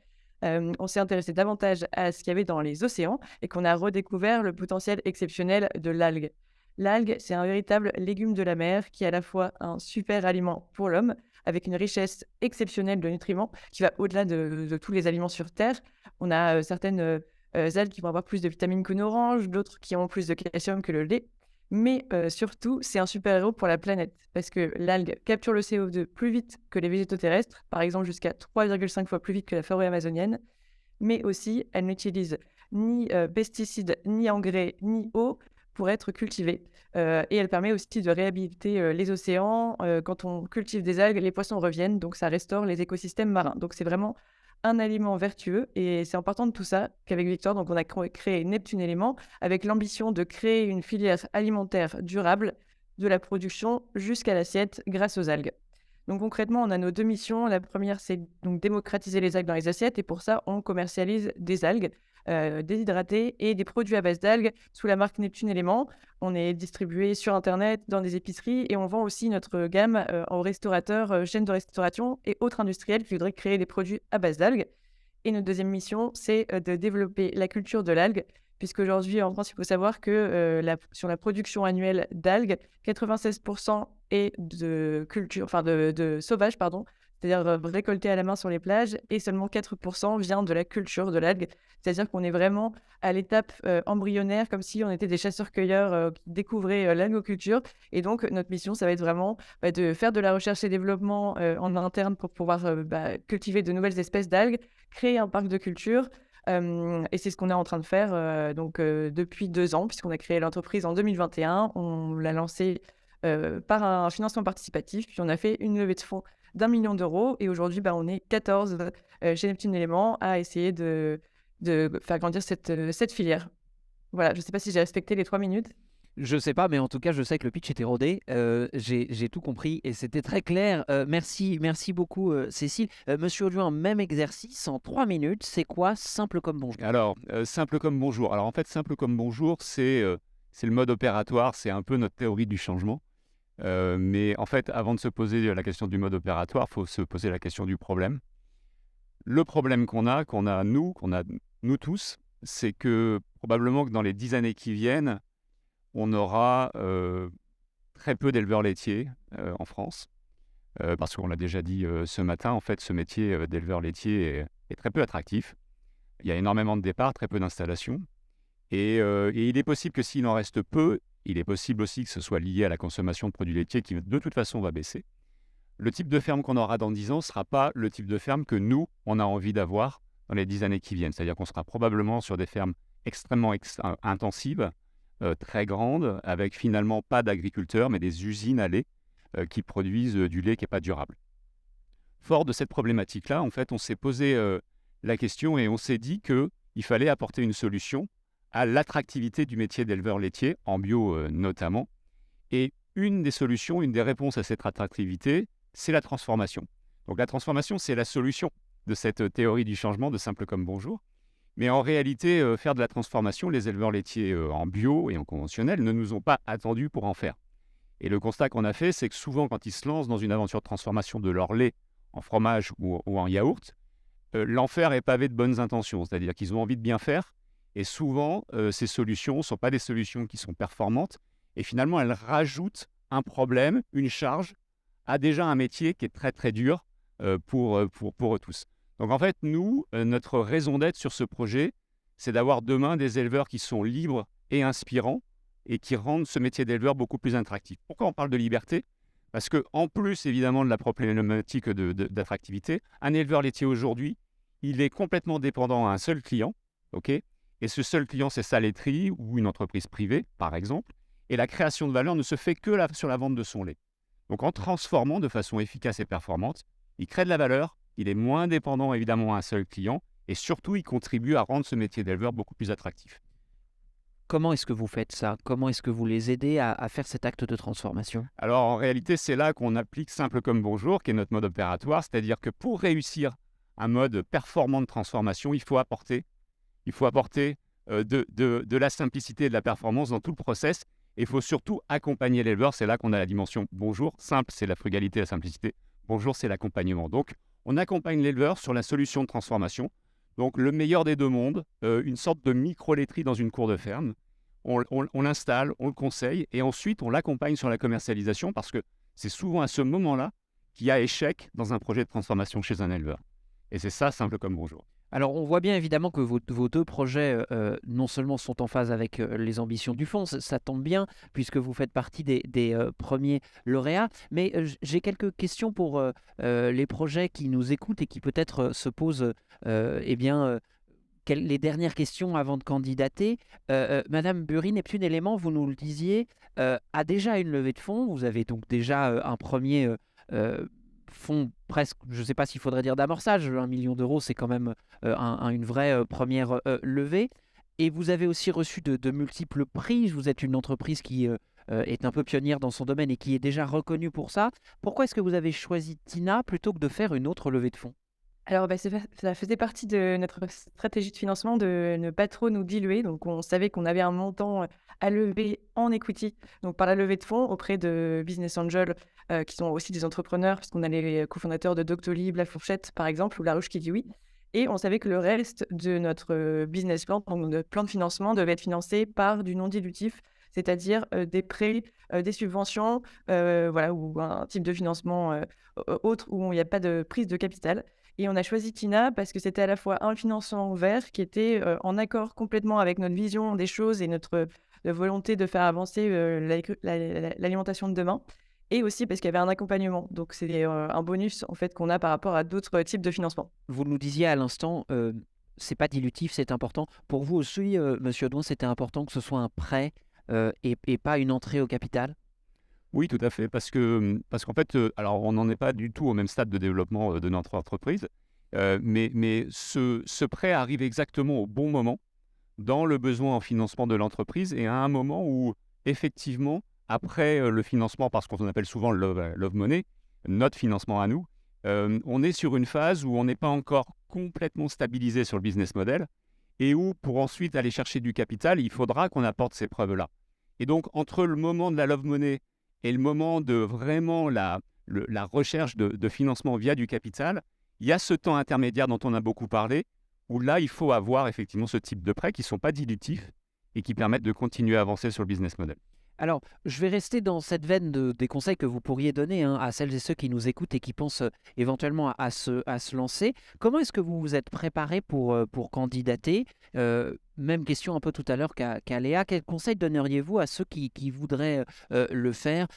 on s'est intéressé davantage à ce qu'il y avait dans les océans et qu'on a redécouvert le potentiel exceptionnel de l'algue. L'algue, c'est un véritable légume de la mer qui est à la fois un super aliment pour l'homme, avec une richesse exceptionnelle de nutriments qui va au-delà de tous les aliments sur Terre. On a certaines algues qui vont avoir plus de vitamines qu'une orange, d'autres qui ont plus de calcium que le lait. Mais surtout, c'est un super-héros pour la planète, parce que l'algue capture le CO2 plus vite que les végétaux terrestres, par exemple jusqu'à 3,5 fois plus vite que la forêt amazonienne, mais aussi elle n'utilise ni pesticides, ni engrais, ni eau pour être cultivée. Et elle permet aussi de réhabiliter les océans. Quand on cultive des algues, les poissons reviennent, donc ça restaure les écosystèmes marins. Donc c'est vraiment un aliment vertueux et c'est en partant de tout ça qu'avec Victor, donc on a créé Neptune Éléments avec l'ambition de créer une filière alimentaire durable de la production jusqu'à l'assiette grâce aux algues. Donc concrètement, on a nos deux missions. La première, c'est donc démocratiser les algues dans les assiettes et pour ça, on commercialise des algues déshydratées et des produits à base d'algues sous la marque Neptune Éléments. On est distribué sur Internet, dans des épiceries et on vend aussi notre gamme aux restaurateurs, chaînes de restauration et autres industriels qui voudraient créer des produits à base d'algues. Et notre deuxième mission, c'est de développer la culture de l'algue, puisqu'aujourd'hui, en France, il faut savoir que sur la production annuelle d'algues, 96% est de culture, enfin de sauvage, pardon, c'est-à-dire récolté à la main sur les plages, et seulement 4% vient de la culture de l'algue. C'est-à-dire qu'on est vraiment à l'étape embryonnaire, comme si on était des chasseurs-cueilleurs qui découvraient l'algoculture. Et donc, notre mission, ça va être vraiment de faire de la recherche et développement en interne pour pouvoir cultiver de nouvelles espèces d'algues, créer un parc de culture. Et c'est ce qu'on est en train de faire depuis 2 ans, puisqu'on a créé l'entreprise en 2021. On l'a lancée par un financement participatif, puis on a fait une levée de fonds d'1 million d'euros. Et aujourd'hui, on est 14 chez Neptune Éléments à essayer de faire grandir cette filière. Voilà, je ne sais pas si j'ai respecté les 3 minutes. Je sais pas, mais en tout cas, je sais que le pitch était rodé. J'ai tout compris et c'était très clair. Merci beaucoup, Cécile. Monsieur Audouin, même exercice en 3 minutes. C'est quoi simple comme bonjour? Alors, simple comme bonjour. Alors en fait, simple comme bonjour, c'est le mode opératoire, c'est un peu notre théorie du changement. Mais en fait, avant de se poser la question du mode opératoire, il faut se poser la question du problème. Le problème qu'on a nous tous, c'est que probablement que dans les 10 années qui viennent, on aura très peu d'éleveurs laitiers en France. Parce qu'on l'a déjà dit ce matin, en fait, ce métier d'éleveur laitier est très peu attractif. Il y a énormément de départs, très peu d'installations. Et il est possible que s'il en reste peu, il est possible aussi que ce soit lié à la consommation de produits laitiers qui, de toute façon, va baisser. Le type de ferme qu'on aura dans 10 ans ne sera pas le type de ferme que nous, on a envie d'avoir dans les 10 années qui viennent. C'est-à-dire qu'on sera probablement sur des fermes extrêmement intensives, très grandes, avec finalement pas d'agriculteurs, mais des usines à lait qui produisent du lait qui n'est pas durable. Fort de cette problématique-là, en fait, on s'est posé la question et on s'est dit qu'il fallait apporter une solution à l'attractivité du métier d'éleveur laitier, en bio notamment. Et une des solutions, une des réponses à cette attractivité, c'est la transformation. Donc la transformation, c'est la solution de cette théorie du changement de simple comme bonjour. Mais en réalité, faire de la transformation, les éleveurs laitiers en bio et en conventionnel ne nous ont pas attendus pour en faire. Et le constat qu'on a fait, c'est que souvent, quand ils se lancent dans une aventure de transformation de leur lait en fromage ou en yaourt, l'enfer est pavé de bonnes intentions, c'est-à-dire qu'ils ont envie de bien faire. Et souvent, ces solutions ne sont pas des solutions qui sont performantes. Et finalement, elles rajoutent un problème, une charge, à déjà un métier qui est très très dur pour eux tous. Donc en fait, nous, notre raison d'être sur ce projet, c'est d'avoir demain des éleveurs qui sont libres et inspirants et qui rendent ce métier d'éleveur beaucoup plus attractif. Pourquoi on parle de liberté ? Parce qu'en plus, évidemment, de la problématique d'attractivité, un éleveur laitier aujourd'hui, il est complètement dépendant à un seul client, ok ? Et ce seul client, c'est sa laiterie ou une entreprise privée, par exemple. Et la création de valeur ne se fait que sur la vente de son lait. Donc, en transformant de façon efficace et performante, il crée de la valeur, il est moins dépendant, évidemment, à un seul client, et surtout, il contribue à rendre ce métier d'éleveur beaucoup plus attractif. Comment est-ce que vous faites ça? Comment est-ce que vous les aidez à faire cet acte de transformation? Alors, en réalité, c'est là qu'on applique Simple comme bonjour, qui est notre mode opératoire, c'est-à-dire que pour réussir un mode performant de transformation, il faut apporter de la simplicité et de la performance dans tout le process. Et il faut surtout accompagner l'éleveur. C'est là qu'on a la dimension bonjour. Simple, c'est la frugalité, la simplicité. Bonjour, c'est l'accompagnement. Donc, on accompagne l'éleveur sur la solution de transformation. Donc, le meilleur des deux mondes, une sorte de micro-laiterie dans une cour de ferme. On l'installe, on le conseille et ensuite, on l'accompagne sur la commercialisation parce que c'est souvent à ce moment-là qu'il y a échec dans un projet de transformation chez un éleveur. Et c'est ça, Simple comme bonjour. Alors, on voit bien évidemment que vos deux projets, non seulement sont en phase avec les ambitions du fonds, ça tombe bien, puisque vous faites partie des premiers lauréats. Mais j'ai quelques questions pour les projets qui nous écoutent et qui peut-être se posent les dernières questions avant de candidater. Madame Bury, Neptune Éléments, vous nous le disiez, a déjà une levée de fonds. Vous avez donc déjà un premier fonds presque, je ne sais pas s'il faudrait dire d'amorçage, 1 million d'euros, c'est quand même une vraie première levée. Et vous avez aussi reçu de multiples prix. Vous êtes une entreprise qui est un peu pionnière dans son domaine et qui est déjà reconnue pour ça. Pourquoi est-ce que vous avez choisi Tina plutôt que de faire une autre levée de fonds? Alors, ça faisait partie de notre stratégie de financement de ne pas trop nous diluer. Donc, on savait qu'on avait un montant à lever en equity, donc par la levée de fonds auprès de Business Angels, qui sont aussi des entrepreneurs, puisqu'on a les cofondateurs de Doctolib, La Fourchette, par exemple, ou La Ruche qui dit oui. Et on savait que le reste de notre business plan, donc notre plan de financement, devait être financé par du non-dilutif, c'est-à-dire des prêts, des subventions, ou un type de financement autre où il n'y a pas de prise de capital. Et on a choisi Tina parce que c'était à la fois un financement ouvert qui était en accord complètement avec notre vision des choses et notre volonté de faire avancer l'alimentation de demain, et aussi parce qu'il y avait un accompagnement. Donc, c'est un bonus en fait qu'on a par rapport à d'autres types de financement. Vous nous disiez à l'instant, c'est pas dilutif, c'est important. Pour vous aussi, Monsieur Audouin, c'était important que ce soit un prêt et pas une entrée au capital? Oui, tout à fait, parce qu'en fait, alors on n'en est pas du tout au même stade de développement de notre entreprise, mais ce prêt arrive exactement au bon moment, dans le besoin en financement de l'entreprise, et à un moment où, effectivement, après le financement, parce qu'on appelle souvent le love money, notre financement à nous, on est sur une phase où on n'est pas encore complètement stabilisé sur le business model, et où, pour ensuite aller chercher du capital, il faudra qu'on apporte ces preuves-là. Et donc, entre le moment de la love money et le moment de vraiment la recherche de financement via du capital, il y a ce temps intermédiaire dont on a beaucoup parlé, où là, il faut avoir effectivement ce type de prêts qui ne sont pas dilutifs et qui permettent de continuer à avancer sur le business model. Alors, je vais rester dans cette veine des conseils que vous pourriez donner à celles et ceux qui nous écoutent et qui pensent éventuellement à se lancer. Comment est-ce que vous vous êtes préparé pour candidater? Même question un peu tout à l'heure qu'à Léa. Quels conseils donneriez-vous à ceux qui voudraient le faire?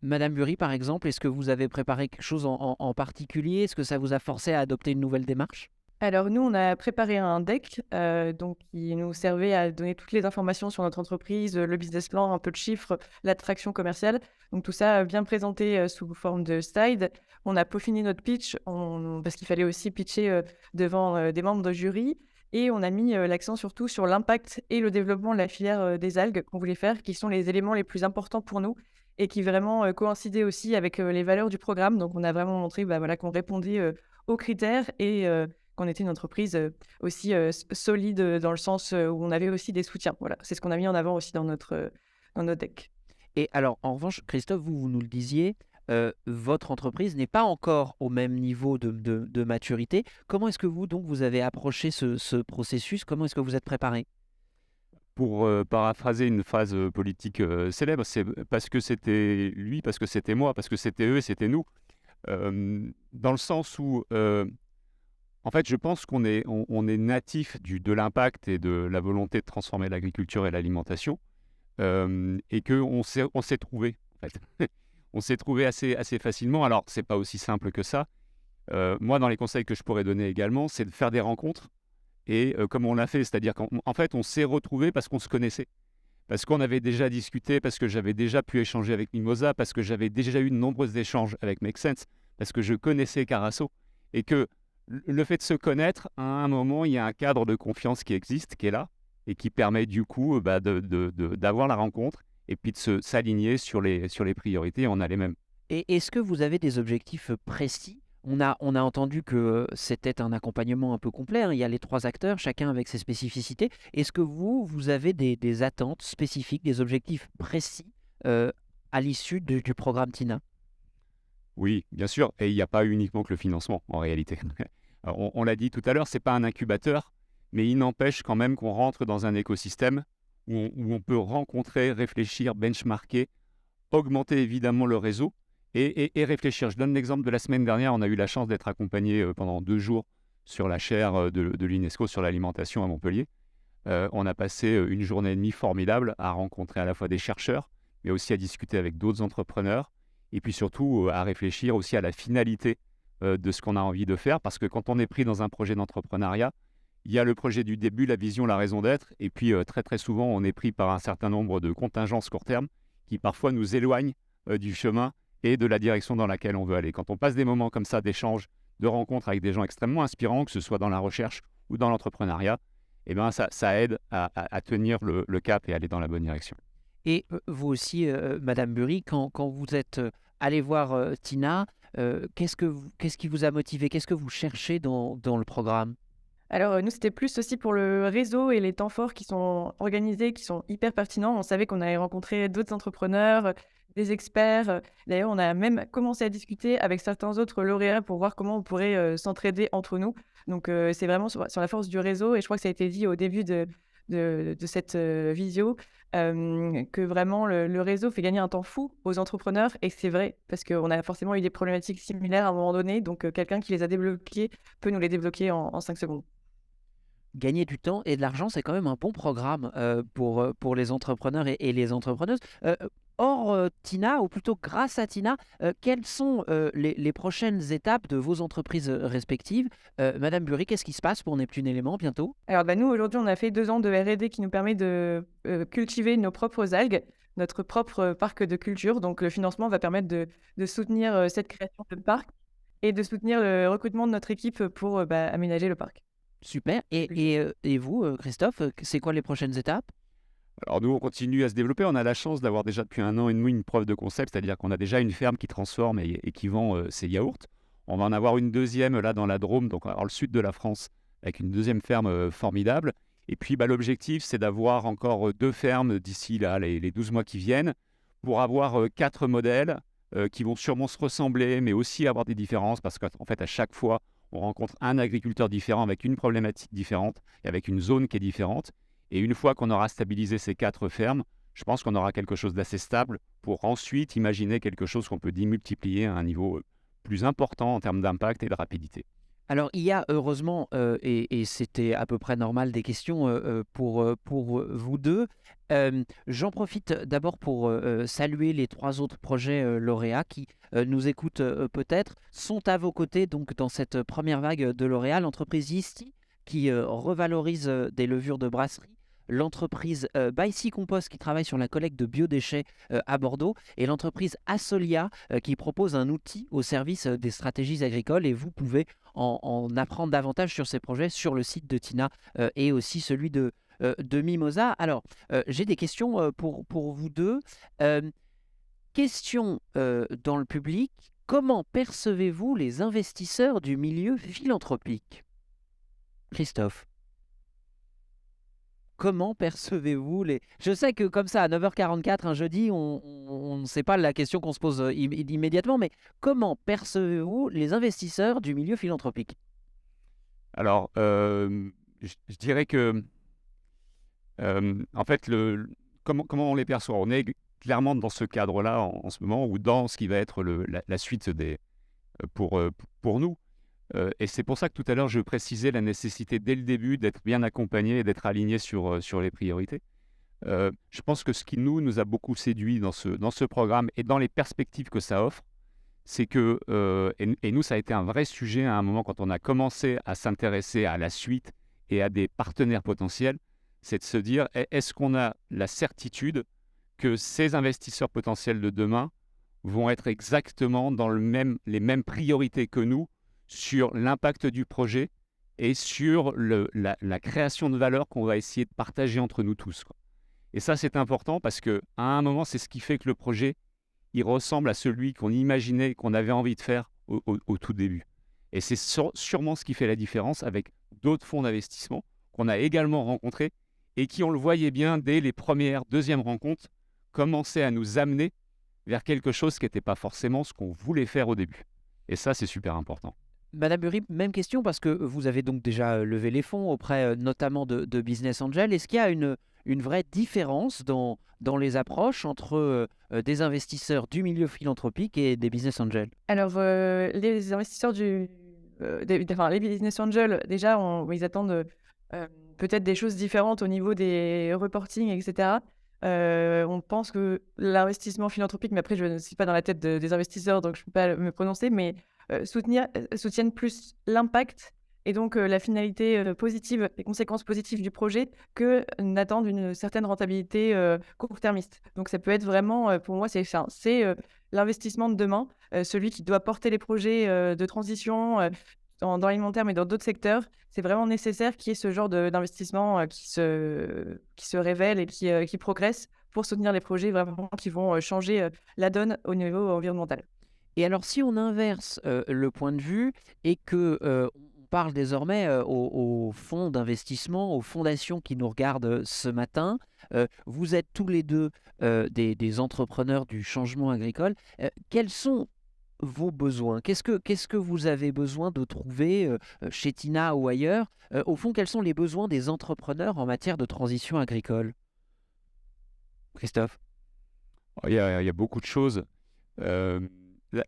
Madame Bury, par exemple, est-ce que vous avez préparé quelque chose en particulier? Est-ce que ça vous a forcé à adopter une nouvelle démarche? Alors nous, on a préparé un deck donc qui nous servait à donner toutes les informations sur notre entreprise, le business plan, un peu de chiffres, l'attraction commerciale. Donc tout ça bien présenté sous forme de slide. On a peaufiné notre pitch parce qu'il fallait aussi pitcher devant des membres de jury. Et on a mis l'accent surtout sur l'impact et le développement de la filière des algues qu'on voulait faire, qui sont les éléments les plus importants pour nous et qui vraiment coïncidaient aussi avec les valeurs du programme. Donc on a vraiment montré qu'on répondait aux critères et qu'on était une entreprise aussi solide dans le sens où on avait aussi des soutiens. Voilà, c'est ce qu'on a mis en avant aussi dans notre deck. Et alors, en revanche, Christophe, vous nous le disiez, votre entreprise n'est pas encore au même niveau de maturité. Comment est-ce que vous avez approché ce processus? Comment est-ce que vous êtes préparé? Pour paraphraser une phrase politique célèbre, c'est parce que c'était lui, parce que c'était moi, parce que c'était eux, c'était nous. Dans le sens où En fait, je pense on est natif de l'impact et de la volonté de transformer l'agriculture et l'alimentation, et on s'est trouvé, en fait. On s'est trouvé assez facilement. Alors, c'est pas aussi simple que ça. Moi, dans les conseils que je pourrais donner également, c'est de faire des rencontres. Et comme on l'a fait, c'est-à-dire qu'en fait, on s'est retrouvés parce qu'on se connaissait. Parce qu'on avait déjà discuté, parce que j'avais déjà pu échanger avec Mimosa, parce que j'avais déjà eu de nombreux échanges avec Make Sense, parce que je connaissais Carasso. Et que le fait de se connaître, à un moment, il y a un cadre de confiance qui existe, qui est là, et qui permet du coup d'avoir la rencontre et puis de s'aligner sur les priorités. On a les mêmes. Et est-ce que vous avez des objectifs précis? On a entendu que c'était un accompagnement un peu complet, hein. Il y a les 3 acteurs, chacun avec ses spécificités. Est-ce que vous avez des attentes spécifiques, des objectifs précis à l'issue du programme TINA? Oui, bien sûr. Et il n'y a pas uniquement que le financement, en réalité. Alors, on l'a dit tout à l'heure, ce n'est pas un incubateur, mais il n'empêche quand même qu'on rentre dans un écosystème où on peut rencontrer, réfléchir, benchmarker, augmenter évidemment le réseau et réfléchir. Je donne l'exemple de la semaine dernière. On a eu la chance d'être accompagné pendant 2 jours sur la chaire de l'UNESCO sur l'alimentation à Montpellier. On a passé une journée et demie formidable à rencontrer à la fois des chercheurs, mais aussi à discuter avec d'autres entrepreneurs, et puis surtout à réfléchir aussi à la finalité de ce qu'on a envie de faire, parce que quand on est pris dans un projet d'entrepreneuriat, il y a le projet du début, la vision, la raison d'être, et puis très très souvent on est pris par un certain nombre de contingences court terme qui parfois nous éloignent du chemin et de la direction dans laquelle on veut aller. Quand on passe des moments comme ça d'échanges, de rencontres avec des gens extrêmement inspirants, que ce soit dans la recherche ou dans l'entrepreneuriat, eh ben ça aide à tenir le cap et aller dans la bonne direction. Et vous aussi, Madame Burry, quand vous êtes allée voir Tina, qu'est-ce qui vous a motivé? Qu'est-ce que vous cherchez dans le programme? Alors, nous, c'était plus aussi pour le réseau et les temps forts qui sont organisés, qui sont hyper pertinents. On savait qu'on allait rencontrer d'autres entrepreneurs, des experts. D'ailleurs, on a même commencé à discuter avec certains autres lauréats pour voir comment on pourrait s'entraider entre nous. Donc, c'est vraiment sur la force du réseau. Et je crois que ça a été dit au début de cette visio, que vraiment le réseau fait gagner un temps fou aux entrepreneurs. Et c'est vrai, parce qu'on a forcément eu des problématiques similaires à un moment donné. Donc, quelqu'un qui les a débloquées peut nous les débloquer en 5 secondes. Gagner du temps et de l'argent, c'est quand même un bon programme pour les entrepreneurs et les entrepreneuses. Hors Tina, ou plutôt grâce à Tina, quelles sont les prochaines étapes de vos entreprises respectives? Madame Burry, qu'est-ce qui se passe pour Neptune Éléments bientôt? Alors, nous, aujourd'hui, on a fait 2 ans de R&D qui nous permet de cultiver nos propres algues, notre propre parc de culture. Donc, le financement va permettre de soutenir cette création de parc et de soutenir le recrutement de notre équipe pour aménager le parc. Super. Et vous, Christophe, c'est quoi les prochaines étapes? Alors nous, on continue à se développer. On a la chance d'avoir déjà depuis 1 an et demi une preuve de concept, c'est-à-dire qu'on a déjà une ferme qui transforme et qui vend ses yaourts. On va en avoir une deuxième là dans la Drôme, donc dans le sud de la France, avec une deuxième ferme formidable. Et puis l'objectif, c'est d'avoir encore 2 fermes d'ici là, les 12 mois qui viennent, pour avoir 4 modèles qui vont sûrement se ressembler, mais aussi avoir des différences, parce qu'en fait, à chaque fois, on rencontre un agriculteur différent avec une problématique différente et avec une zone qui est différente. Et une fois qu'on aura stabilisé ces 4 fermes, je pense qu'on aura quelque chose d'assez stable pour ensuite imaginer quelque chose qu'on peut démultiplier à un niveau plus important en termes d'impact et de rapidité. Alors, il y a heureusement, et c'était à peu près normal, des questions pour vous deux. J'en profite d'abord pour saluer les 3 autres projets lauréats qui nous écoutent peut-être, sont à vos côtés donc dans cette première vague de lauréats. L'entreprise Yeasty qui revalorise des levures de brasserie. L'entreprise By Compost qui travaille sur la collecte de biodéchets à Bordeaux, et l'entreprise Assolia qui propose un outil au service des stratégies agricoles. Et vous pouvez en apprendre davantage sur ces projets sur le site de Tina et aussi celui de Mimosa. Alors, j'ai des questions pour vous deux. Question dans le public. Comment percevez-vous les investisseurs du milieu philanthropique? Christophe. Comment percevez-vous les... Je sais que comme ça, à 9h44 un jeudi, on ne sait pas la question qu'on se pose immédiatement, mais comment percevez-vous les investisseurs du milieu philanthropique? Alors, je dirais que, en fait, comment on les perçoit? On est clairement dans ce cadre-là en ce moment, ou dans ce qui va être la suite pour nous. Et c'est pour ça que tout à l'heure, je précisais la nécessité dès le début d'être bien accompagné et d'être aligné sur les priorités. Je pense que ce qui nous a beaucoup séduit dans ce programme et dans les perspectives que ça offre, c'est que, et nous, ça a été un vrai sujet à un moment quand on a commencé à s'intéresser à la suite et à des partenaires potentiels, c'est de se dire, est-ce qu'on a la certitude que ces investisseurs potentiels de demain vont être exactement dans les mêmes priorités que nous sur l'impact du projet et sur la création de valeur qu'on va essayer de partager entre nous tous, quoi. Et ça, c'est important parce qu'à un moment, c'est ce qui fait que le projet, il ressemble à celui qu'on imaginait, qu'on avait envie de faire au tout début. Et c'est sûrement ce qui fait la différence avec d'autres fonds d'investissement qu'on a également rencontrés et qui, on le voyait bien dès les premières, deuxièmes rencontres, commençaient à nous amener vers quelque chose qui n'était pas forcément ce qu'on voulait faire au début. Et ça, c'est super important. Madame Burry, même question parce que vous avez donc déjà levé les fonds auprès notamment de Business Angel. Est-ce qu'il y a une vraie différence dans les approches entre des investisseurs du milieu philanthropique et des Business Angels? Alors, les investisseurs les business angels, déjà, ils attendent peut-être des choses différentes au niveau des reporting, etc. On pense que l'investissement philanthropique, mais après, je ne suis pas dans la tête des investisseurs, donc je ne peux pas me prononcer, mais soutiennent plus l'impact et donc la finalité positive, les conséquences positives du projet que n'attendent une certaine rentabilité court-termiste. Donc ça peut être vraiment, pour moi, c'est l'investissement de demain, celui qui doit porter les projets de transition dans l'alimentaire, mais dans d'autres secteurs. C'est vraiment nécessaire qu'il y ait ce genre d'investissement qui se révèle et qui progresse pour soutenir les projets vraiment qui vont changer la donne au niveau environnemental. Et alors, si on inverse le point de vue et que on parle désormais aux fonds d'investissement, aux fondations qui nous regardent ce matin, vous êtes tous les deux des entrepreneurs du changement agricole. Quels sont vos besoins? Qu'est-ce que vous avez besoin de trouver chez Tina ou ailleurs? Au fond, quels sont les besoins des entrepreneurs en matière de transition agricole? Christophe? Il y a beaucoup de choses. Euh,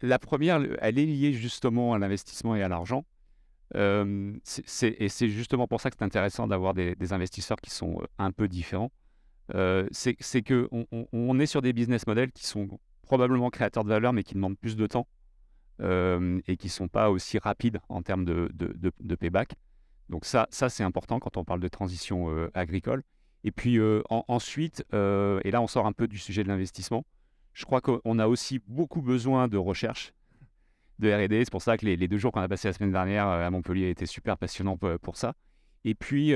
la première, elle est liée justement à l'investissement et à l'argent. Et c'est justement pour ça que c'est intéressant d'avoir des investisseurs qui sont un peu différents. C'est qu'on est sur des business models qui sont probablement créateurs de valeur, mais qui demandent plus de temps et qui ne sont pas aussi rapides en termes de payback. Donc ça c'est important quand on parle de transition agricole. Et puis ensuite, et là on sort un peu du sujet de l'investissement, je crois qu'on a aussi beaucoup besoin de recherche, de R&D. C'est pour ça que les 2 jours qu'on a passés la semaine dernière à Montpellier étaient super passionnants pour ça. Et puis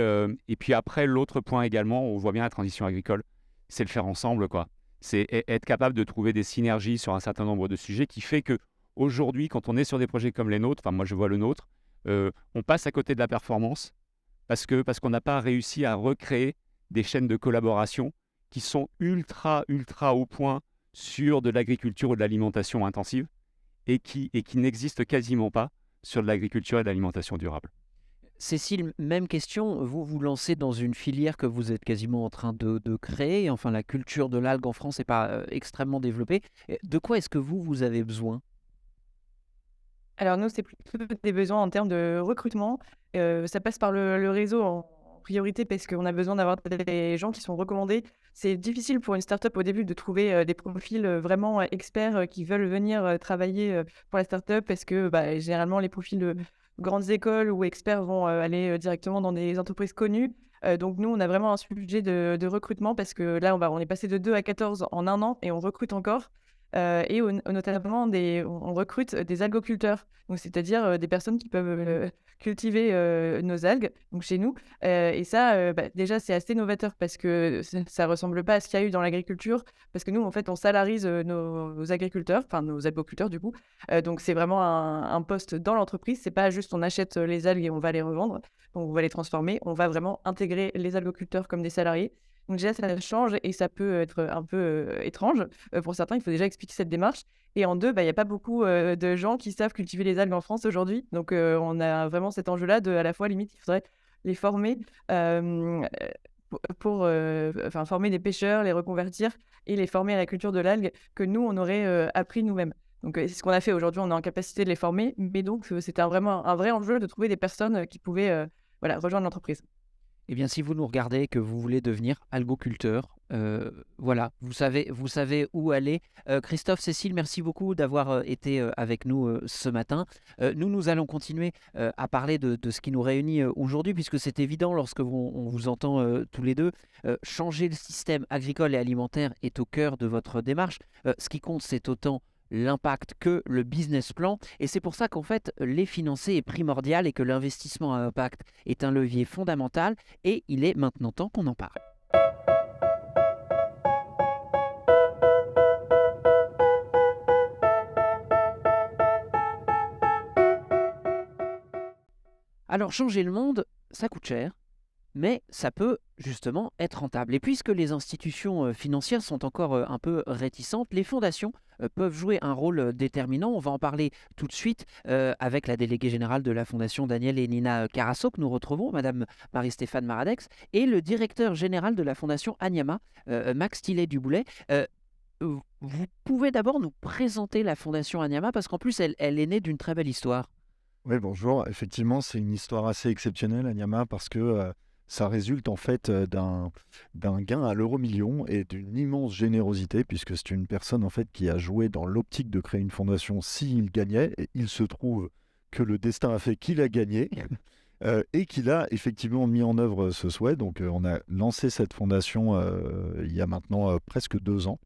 après, l'autre point également, on voit bien la transition agricole, c'est le faire ensemble, quoi. C'est être capable de trouver des synergies sur un certain nombre de sujets qui fait que aujourd'hui, quand on est sur des projets comme les nôtres, enfin moi je vois le nôtre, on passe à côté de la performance parce qu'on n'a pas réussi à recréer des chaînes de collaboration qui sont ultra au point sur de l'agriculture ou de l'alimentation intensive et qui n'existent quasiment pas sur de l'agriculture et de l'alimentation durable. Cécile, même question, vous vous lancez dans une filière que vous êtes quasiment en train de créer, enfin la culture de l'algue en France n'est pas extrêmement développée. De quoi est-ce que vous avez besoin? Alors nous, c'est plutôt des besoins en termes de recrutement. Ça passe par le réseau en priorité parce qu'on a besoin d'avoir des gens qui sont recommandés. C'est difficile pour une start-up au début de trouver des profils vraiment experts qui veulent venir travailler pour la start-up parce que généralement les profils de grandes écoles ou experts vont aller directement dans des entreprises connues. Donc nous, on a vraiment un sujet de recrutement parce que là, on est passé de 2 à 14 en un an et on recrute encore. Et notamment, on recrute des algoculteurs, donc c'est-à-dire des personnes qui peuvent cultiver nos algues donc chez nous. Et ça, déjà, c'est assez novateur parce que ça ne ressemble pas à ce qu'il y a eu dans l'agriculture. Parce que nous, en fait, on salarise nos agriculteurs, enfin nos algoculteurs du coup. Donc c'est vraiment un poste dans l'entreprise. C'est pas juste on achète les algues et on va les revendre. Donc on va les transformer. On va vraiment intégrer les algoculteurs comme des salariés. Donc déjà, ça change et ça peut être un peu étrange. Pour certains, il faut déjà expliquer cette démarche. Et en deux, il n'y a pas beaucoup de gens qui savent cultiver les algues en France aujourd'hui. Donc on a vraiment cet enjeu-là de, à la fois, limite, il faudrait les former pour former des pêcheurs, les reconvertir et les former à la culture de l'algue que nous, on aurait appris nous-mêmes. Donc, c'est ce qu'on a fait aujourd'hui. On est en capacité de les former, mais donc c'était vraiment un vrai enjeu de trouver des personnes qui pouvaient rejoindre l'entreprise. Eh bien, si vous nous regardez et que vous voulez devenir algoculteur, voilà, vous savez où aller. Christophe, Cécile, merci beaucoup d'avoir été avec nous ce matin. Nous allons continuer à parler de ce qui nous réunit aujourd'hui, puisque c'est évident lorsque on vous entend tous les deux. Changer le système agricole et alimentaire est au cœur de votre démarche. Ce qui compte, c'est autant l'impact que le business plan. Et c'est pour ça qu'en fait, les financer est primordial et que l'investissement à impact est un levier fondamental. Et il est maintenant temps qu'on en parle. Alors, changer le monde, ça coûte cher. Mais ça peut justement être rentable. Et puisque les institutions financières sont encore un peu réticentes, les fondations peuvent jouer un rôle déterminant. On va en parler tout de suite avec la déléguée générale de la Fondation Daniel et Nina Carasso, que nous retrouvons, Madame Marie-Stéphane Maradex, et le directeur général de la Fondation Anyama, Max Tillet-Duboulet. Vous pouvez d'abord nous présenter la Fondation Anyama, parce qu'en plus, elle est née d'une très belle histoire. Oui, bonjour. Effectivement, c'est une histoire assez exceptionnelle, Anyama, parce que ça résulte en fait d'un gain à l'euro-million et d'une immense générosité, puisque c'est une personne en fait qui a joué dans l'optique de créer une fondation s'il gagnait. Et il se trouve que le destin a fait qu'il a gagné et qu'il a effectivement mis en œuvre ce souhait. Donc, on a lancé cette fondation il y a maintenant presque 2 ans.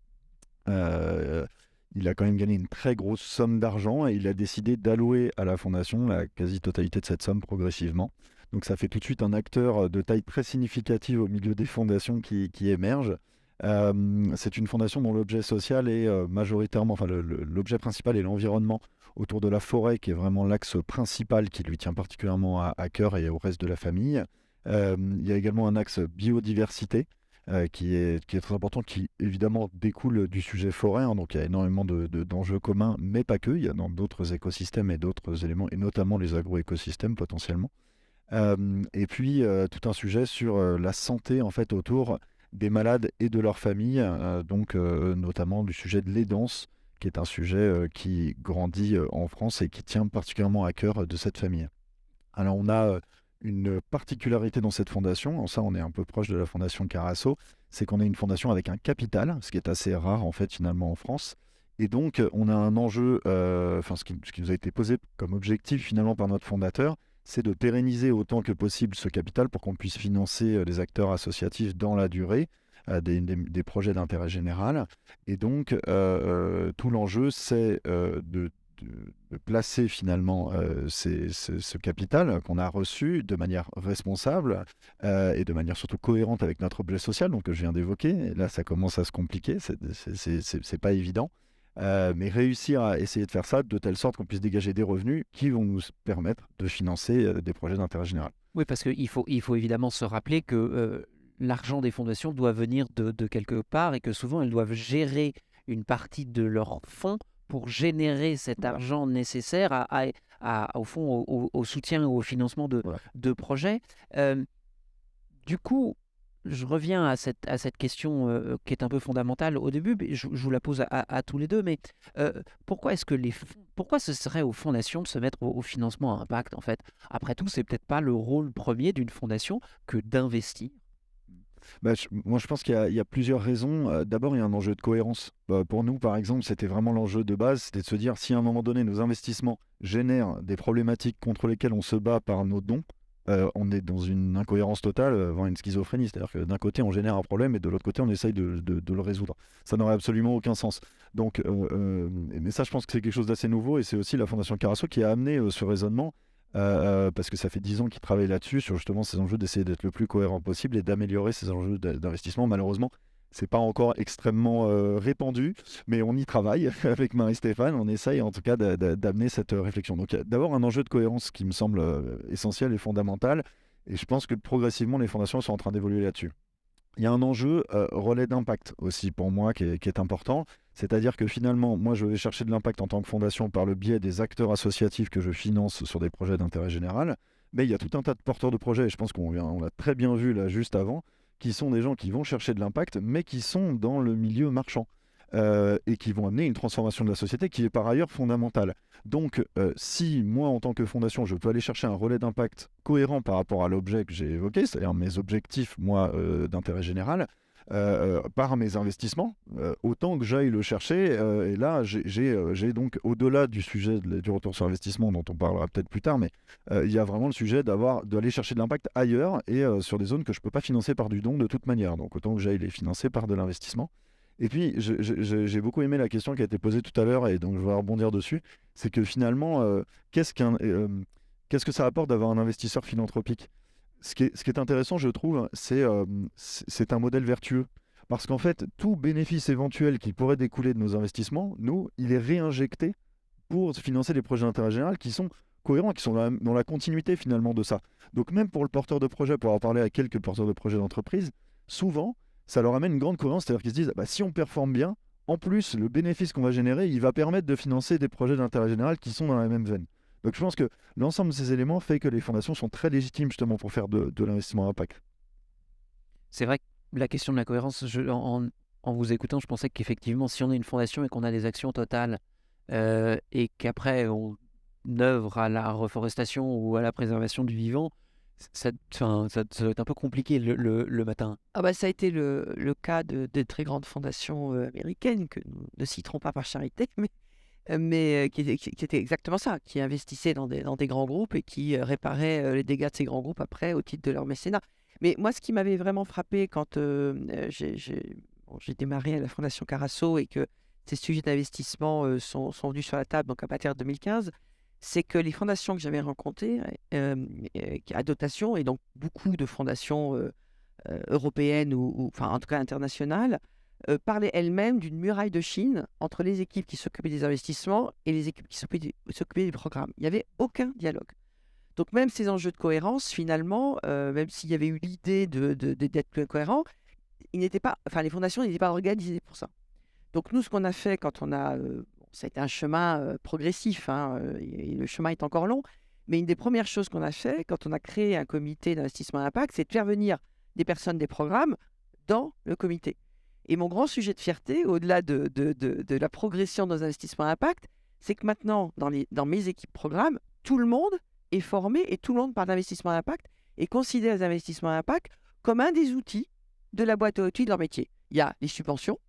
Il a quand même gagné une très grosse somme d'argent et il a décidé d'allouer à la fondation la quasi-totalité de cette somme progressivement. Donc ça fait tout de suite un acteur de taille très significative au milieu des fondations qui émergent. C'est une fondation dont l'objet social est majoritairement, enfin l'objet principal est l'environnement autour de la forêt, qui est vraiment l'axe principal qui lui tient particulièrement à cœur et au reste de la famille. Il y a également un axe biodiversité, qui est très important, qui évidemment découle du sujet forêt, hein. Donc il y a énormément d'enjeux communs, mais pas que. Il y a dans d'autres écosystèmes et d'autres éléments, et notamment les agroécosystèmes potentiellement. Et puis tout un sujet sur la santé en fait autour des malades et de leurs familles, donc notamment du sujet de l'aidance, qui est un sujet qui grandit en France et qui tient particulièrement à cœur de cette famille. Alors on a une particularité dans cette fondation, en ça on est un peu proche de la fondation Carasso, c'est qu'on est une fondation avec un capital, ce qui est assez rare en fait finalement en France. Et donc on a un enjeu, ce qui nous a été posé comme objectif finalement par notre fondateur, c'est de pérenniser autant que possible ce capital pour qu'on puisse financer les acteurs associatifs dans la durée, des projets d'intérêt général. Et donc tout l'enjeu c'est de placer finalement ce capital qu'on a reçu de manière responsable et de manière surtout cohérente avec notre objet social, donc que je viens d'évoquer. Et là, ça commence à se compliquer, c'est pas évident. Mais réussir à essayer de faire ça de telle sorte qu'on puisse dégager des revenus qui vont nous permettre de financer des projets d'intérêt général. Oui, parce qu'il faut évidemment se rappeler que l'argent des fondations doit venir de quelque part et que souvent elles doivent gérer une partie de leurs fonds pour générer cet argent nécessaire au fond, au soutien ou au financement Voilà. de projets. Du coup, je reviens à cette question qui est un peu fondamentale au début, mais je vous la pose à tous les deux, mais pourquoi ce serait aux fondations de se mettre au financement à impact en fait? Après tout, c'est peut-être pas le rôle premier d'une fondation que d'investir. Moi, je pense qu'il y a plusieurs raisons. D'abord, il y a un enjeu de cohérence. Pour nous, par exemple, c'était vraiment l'enjeu de base, c'était de se dire si à un moment donné, nos investissements génèrent des problématiques contre lesquelles on se bat par nos dons, on est dans une incohérence totale, voire une schizophrénie. C'est-à-dire que d'un côté, on génère un problème et de l'autre côté, on essaye de le résoudre. Ça n'aurait absolument aucun sens. Donc, mais ça, je pense que c'est quelque chose d'assez nouveau et c'est aussi la Fondation Carasso qui a amené ce raisonnement. Parce que ça fait 10 ans qu'ils travaillent là-dessus, sur justement ces enjeux d'essayer d'être le plus cohérent possible et d'améliorer ces enjeux d'investissement. Malheureusement, c'est pas encore extrêmement répandu, mais on y travaille avec Marie-Stéphane. On essaye en tout cas d'amener cette réflexion. Donc, il y a d'abord un enjeu de cohérence qui me semble essentiel et fondamental. Et je pense que progressivement, les fondations sont en train d'évoluer là-dessus. Il y a un enjeu relais d'impact aussi pour moi qui est important. C'est-à-dire que finalement, moi, je vais chercher de l'impact en tant que fondation par le biais des acteurs associatifs que je finance sur des projets d'intérêt général. Mais il y a tout un tas de porteurs de projets, et je pense qu'on l'a très bien vu là juste avant, qui sont des gens qui vont chercher de l'impact, mais qui sont dans le milieu marchand. et qui vont amener une transformation de la société qui est par ailleurs fondamentale. Donc, si moi, en tant que fondation, je peux aller chercher un relais d'impact cohérent par rapport à l'objet que j'ai évoqué, c'est-à-dire mes objectifs, moi, d'intérêt général, par mes investissements, autant que j'aille le chercher. Et là, j'ai donc, au-delà du sujet du retour sur investissement, dont on parlera peut-être plus tard, mais il y a vraiment le sujet d'aller chercher de l'impact ailleurs et sur des zones que je ne peux pas financer par du don de toute manière. Donc, autant que j'aille les financer par de l'investissement. Et puis, j'ai beaucoup aimé la question qui a été posée tout à l'heure, et donc je vais rebondir dessus. C'est que finalement, qu'est-ce que ça apporte d'avoir un investisseur philanthropique ? Ce qui est intéressant, je trouve, c'est un modèle vertueux. Parce qu'en fait, tout bénéfice éventuel qui pourrait découler de nos investissements, nous, il est réinjecté pour financer des projets d'intérêt général qui sont cohérents, qui sont dans la continuité finalement de ça. Donc même pour le porteur de projet, pour avoir parlé à quelques porteurs de projets d'entreprise, souvent, ça leur amène une grande cohérence, c'est-à-dire qu'ils se disent, si on performe bien, en plus, le bénéfice qu'on va générer, il va permettre de financer des projets d'intérêt général qui sont dans la même veine. Donc je pense que l'ensemble de ces éléments fait que les fondations sont très légitimes justement pour faire de l'investissement à impact. C'est vrai que la question de la cohérence, en vous écoutant, je pensais qu'effectivement, si on est une fondation et qu'on a des actions totales et qu'après on œuvre à la reforestation ou à la préservation du vivant, ça doit être un peu compliqué le matin. Ça a été le cas de très grandes fondations américaines que nous ne citerons pas par charité, mais qui était exactement ça, qui investissaient dans des grands groupes et qui réparaient les dégâts de ces grands groupes après au titre de leur mécénat. Mais moi, ce qui m'avait vraiment frappé quand j'ai démarré à la Fondation Carasso et que ces sujets d'investissement sont venus sur la table donc à partir de 2015, c'est que les fondations que j'avais rencontrées à dotation, et donc beaucoup de fondations européennes ou enfin en tout cas internationales, parlaient elles-mêmes d'une muraille de Chine entre les équipes qui s'occupaient des investissements et les équipes qui s'occupaient des programmes. Il n'y avait aucun dialogue. Donc même ces enjeux de cohérence, finalement, même s'il y avait eu l'idée d'être plus cohérent, les fondations n'étaient pas organisées pour ça. Donc nous, ce qu'on a fait quand on a... ça a été un chemin progressif, et le chemin est encore long, mais une des premières choses qu'on a fait quand on a créé un comité d'investissement à impact, c'est de faire venir des personnes des programmes dans le comité. Et mon grand sujet de fierté, au-delà de la progression de nos investissements à impact, c'est que maintenant, dans mes équipes programmes, tout le monde est formé et tout le monde parle d'investissement à impact et considère les investissements à impact comme un des outils de la boîte à outils de leur métier. Il y a les subventions,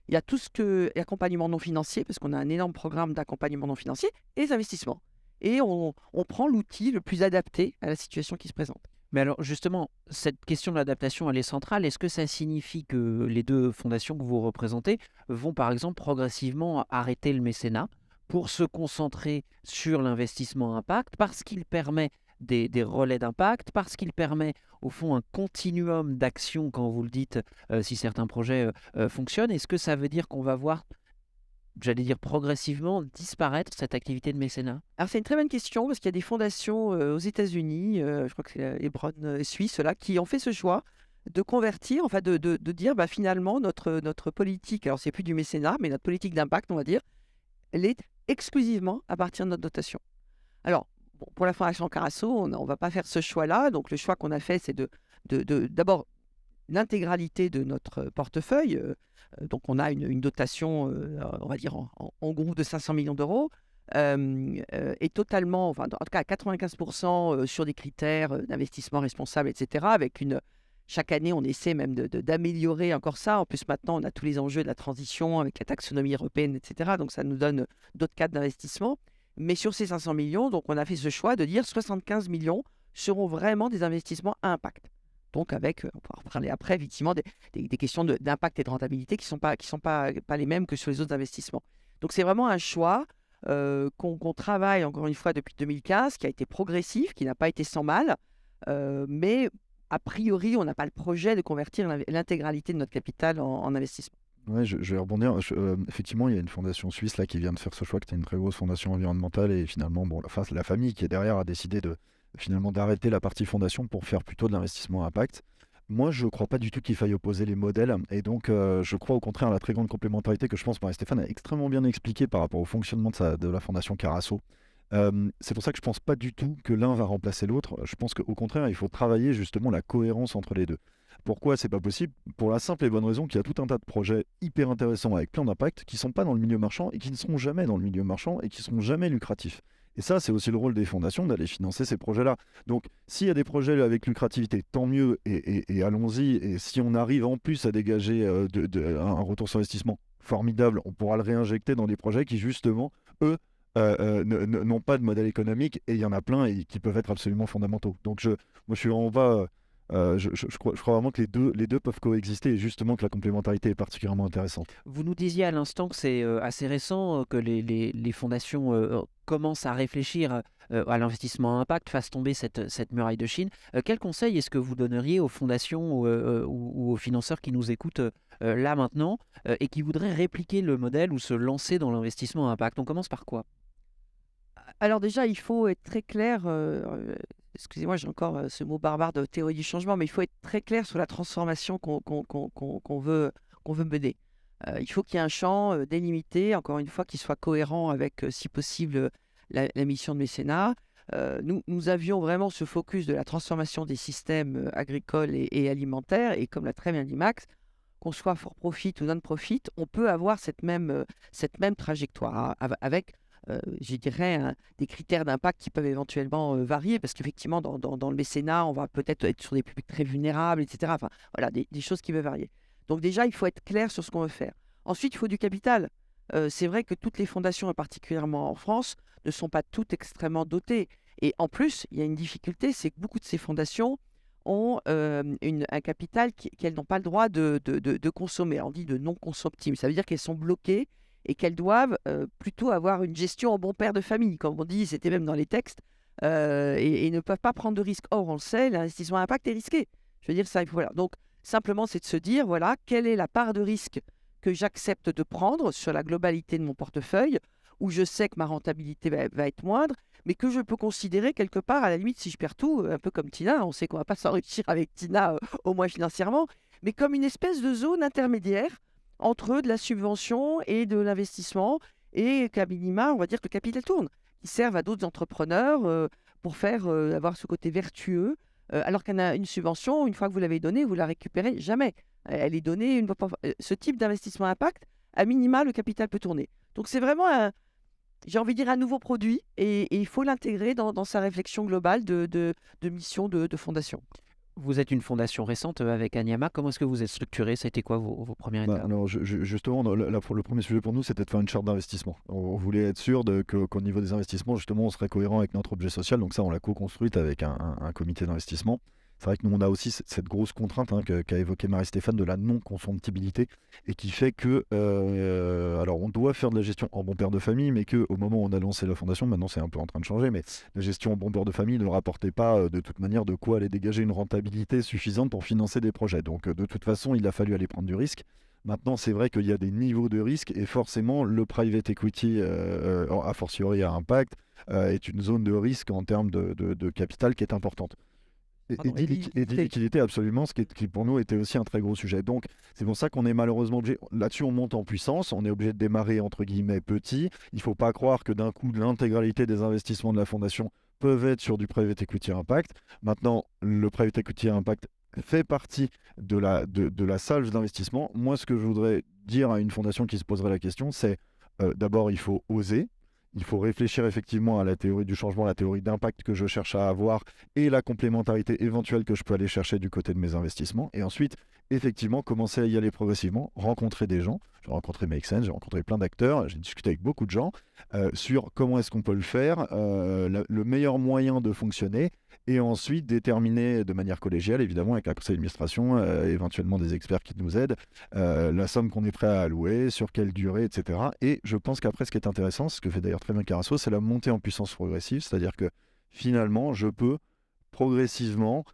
il y a tout ce que l'accompagnement non financier, parce qu'on a un énorme programme d'accompagnement non financier, et les investissements. Et on prend l'outil le plus adapté à la situation qui se présente. Mais alors justement, cette question de l'adaptation, elle est centrale. Est-ce que ça signifie que les deux fondations que vous représentez vont par exemple progressivement arrêter le mécénat pour se concentrer sur l'investissement impact parce qu'il permet des relais d'impact, parce qu'il permet au fond un continuum d'action quand vous le dites, si certains projets fonctionnent? Est-ce que ça veut dire qu'on va voir, j'allais dire progressivement, disparaître cette activité de mécénat? Alors c'est une très bonne question parce qu'il y a des fondations aux États-Unis, je crois que c'est Hebron suisse, là, qui ont fait ce choix de convertir, enfin de dire finalement notre politique, alors c'est plus du mécénat, mais notre politique d'impact, on va dire, elle est exclusivement à partir de notre dotation. Alors, pour la Fondation Carasso, on ne va pas faire ce choix-là. Donc, le choix qu'on a fait, c'est d'abord l'intégralité de notre portefeuille. Donc, on a une dotation, on va dire, en gros de 500 millions d'euros. Et totalement, enfin, en tout cas à 95% sur des critères d'investissement responsable, etc. Chaque année, on essaie même d'améliorer encore ça. En plus, maintenant, on a tous les enjeux de la transition avec la taxonomie européenne, etc. Donc, ça nous donne d'autres cadres d'investissement. Mais sur ces 500 millions, donc on a fait ce choix de dire 75 millions seront vraiment des investissements à impact. Donc avec, on pourra parler après, effectivement, des questions d'impact et de rentabilité qui sont pas les mêmes que sur les autres investissements. Donc c'est vraiment un choix qu'on travaille, encore une fois, depuis 2015, qui a été progressif, qui n'a pas été sans mal, mais a priori, on n'a pas le projet de convertir l'intégralité de notre capital en investissement. Ouais, je vais rebondir. Effectivement, il y a une fondation suisse là qui vient de faire ce choix, qui était une très grosse fondation environnementale, et finalement, la famille qui est derrière a décidé d'arrêter la partie fondation pour faire plutôt de l'investissement à impact. Moi, je ne crois pas du tout qu'il faille opposer les modèles, et donc je crois au contraire à la très grande complémentarité que je pense Marie-Stéphane a extrêmement bien expliqué par rapport au fonctionnement de la Fondation Carasso. C'est pour ça que je ne pense pas du tout que l'un va remplacer l'autre. Je pense qu'au contraire, il faut travailler justement la cohérence entre les deux. Pourquoi c'est pas possible? Pour la simple et bonne raison qu'il y a tout un tas de projets hyper intéressants avec plein d'impact qui sont pas dans le milieu marchand et qui ne seront jamais dans le milieu marchand et qui seront jamais lucratifs. Et ça, c'est aussi le rôle des fondations d'aller financer ces projets-là. Donc, s'il y a des projets avec lucrativité, tant mieux, et allons-y. Et si on arrive en plus à dégager un retour sur investissement formidable, on pourra le réinjecter dans des projets qui, justement, eux, n'ont pas de modèle économique, et il y en a plein et qui peuvent être absolument fondamentaux. Donc, moi, je suis vraiment pas. Je crois vraiment que les deux peuvent coexister, et justement que la complémentarité est particulièrement intéressante. Vous nous disiez à l'instant que c'est assez récent que les fondations commencent à réfléchir à l'investissement à impact, fassent tomber cette muraille de Chine. Quel conseil est-ce que vous donneriez aux fondations ou aux financeurs qui nous écoutent là maintenant et qui voudraient répliquer le modèle ou se lancer dans l'investissement à impact? On commence par quoi? Alors déjà, il faut être très clair, excusez-moi, j'ai encore ce mot barbare de théorie du changement, mais il faut être très clair sur la transformation qu'on veut mener. Il faut qu'il y ait un champ délimité, encore une fois, qui soit cohérent avec, si possible, la mission de mécénat. Nous avions vraiment ce focus de la transformation des systèmes agricoles et alimentaires, et comme l'a très bien dit Max, qu'on soit for profit ou non-profit, on peut avoir cette même trajectoire avec je dirais, des critères d'impact qui peuvent éventuellement varier, parce qu'effectivement, dans le mécénat, on va peut-être être sur des publics très vulnérables, etc. Enfin, voilà, des choses qui peuvent varier. Donc déjà, il faut être clair sur ce qu'on veut faire. Ensuite, il faut du capital. C'est vrai que toutes les fondations, et particulièrement en France, ne sont pas toutes extrêmement dotées. Et en plus, il y a une difficulté, c'est que beaucoup de ces fondations ont un capital qu'elles n'ont pas le droit de consommer. On dit de non consomptible. Ça veut dire qu'elles sont bloquées et qu'elles doivent plutôt avoir une gestion en bon père de famille, comme on dit, c'était même dans les textes, et ne peuvent pas prendre de risques. Or, on le sait, l'investissement à impact est risqué. Je veux dire, ça, il faut, voilà. Donc, simplement, c'est de se dire, voilà, quelle est la part de risque que j'accepte de prendre sur la globalité de mon portefeuille, où je sais que ma rentabilité va être moindre, mais que je peux considérer quelque part, à la limite, si je perds tout, un peu comme Tina, on sait qu'on ne va pas s'enrichir avec Tina, au moins financièrement, mais comme une espèce de zone intermédiaire entre de la subvention et de l'investissement, et qu'à minima, on va dire que le capital tourne, qui servent à d'autres entrepreneurs pour faire avoir ce côté vertueux, alors qu'une subvention, une fois que vous l'avez donnée, vous la récupérez jamais. Elle est donnée une fois ce type d'investissement impact, à minima, le capital peut tourner. Donc c'est vraiment j'ai envie de dire un nouveau produit, et il faut l'intégrer dans sa réflexion globale de mission de fondation. Vous êtes une fondation récente avec Anyama. Comment est-ce que vous êtes structuré? Ça a été quoi vos premières étapes? Alors, justement, le premier sujet pour nous, c'était de faire une charte d'investissement. On voulait être sûr qu'au niveau des investissements, justement, on serait cohérent avec notre objet social. Donc ça, on l'a co-construite avec un comité d'investissement. C'est vrai que nous, on a aussi cette grosse contrainte qu'a évoqué Marie-Stéphane de la non-consomptibilité, et qui fait que, alors on doit faire de la gestion en bon père de famille, mais qu'au moment où on a lancé la fondation, maintenant c'est un peu en train de changer, mais la gestion en bon père de famille ne rapportait pas de toute manière de quoi aller dégager une rentabilité suffisante pour financer des projets. Donc de toute façon, il a fallu aller prendre du risque. Maintenant, c'est vrai qu'il y a des niveaux de risque, et forcément, le private equity, a fortiori à impact, est une zone de risque en termes de capital qui est importante. Et d'illiquidité, absolument, ce qui pour nous était aussi un très gros sujet. Donc, c'est pour ça qu'on est malheureusement obligé, là-dessus on monte en puissance, on est obligé de démarrer entre guillemets petit. Il ne faut pas croire que d'un coup, l'intégralité des investissements de la fondation peuvent être sur du private equity impact. Maintenant, le private equity impact fait partie de la salve d'investissement. Moi, ce que je voudrais dire à une fondation qui se poserait la question, c'est d'abord, il faut oser. Il faut réfléchir effectivement à la théorie du changement, la théorie d'impact que je cherche à avoir, et la complémentarité éventuelle que je peux aller chercher du côté de mes investissements. Et ensuite, effectivement, commencer à y aller progressivement, rencontrer des gens. J'ai rencontré Make Sense, j'ai rencontré plein d'acteurs, j'ai discuté avec beaucoup de gens sur comment est-ce qu'on peut le faire, le meilleur moyen de fonctionner, et ensuite déterminer de manière collégiale, évidemment, avec un conseil d'administration, éventuellement des experts qui nous aident, la somme qu'on est prêt à allouer, sur quelle durée, etc. Et je pense qu'après, ce qui est intéressant, ce que fait d'ailleurs très bien Carasso, c'est la montée en puissance progressive, c'est-à-dire que finalement, je peux progressivement,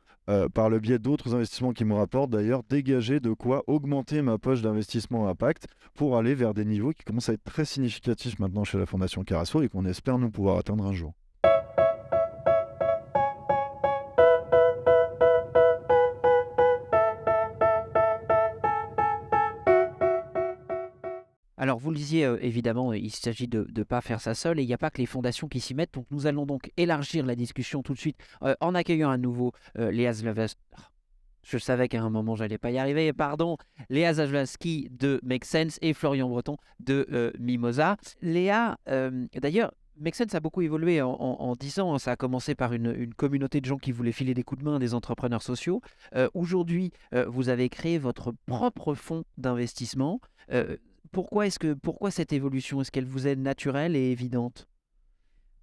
par le biais d'autres investissements qui me rapportent d'ailleurs, dégager de quoi augmenter ma poche d'investissement impact pour aller vers des niveaux qui commencent à être très significatifs maintenant chez la Fondation Carasso, et qu'on espère nous pouvoir atteindre un jour. Alors, vous le disiez, évidemment, il s'agit de ne pas faire ça seul, et il n'y a pas que les fondations qui s'y mettent. Donc, nous allons donc élargir la discussion tout de suite en accueillant à nouveau Léa Zlavas. Je savais qu'à un moment, j'allais pas y arriver. Pardon. Léa Zajlowski de Make Sense et Florian Breton de Mimosa. Léa, d'ailleurs, Make Sense a beaucoup évolué en 10 ans. Ça a commencé par une communauté de gens qui voulaient filer des coups de main à des entrepreneurs sociaux. Aujourd'hui, vous avez créé votre propre fonds d'investissement. Pourquoi cette évolution? Est-ce qu'elle vous est naturelle et évidente?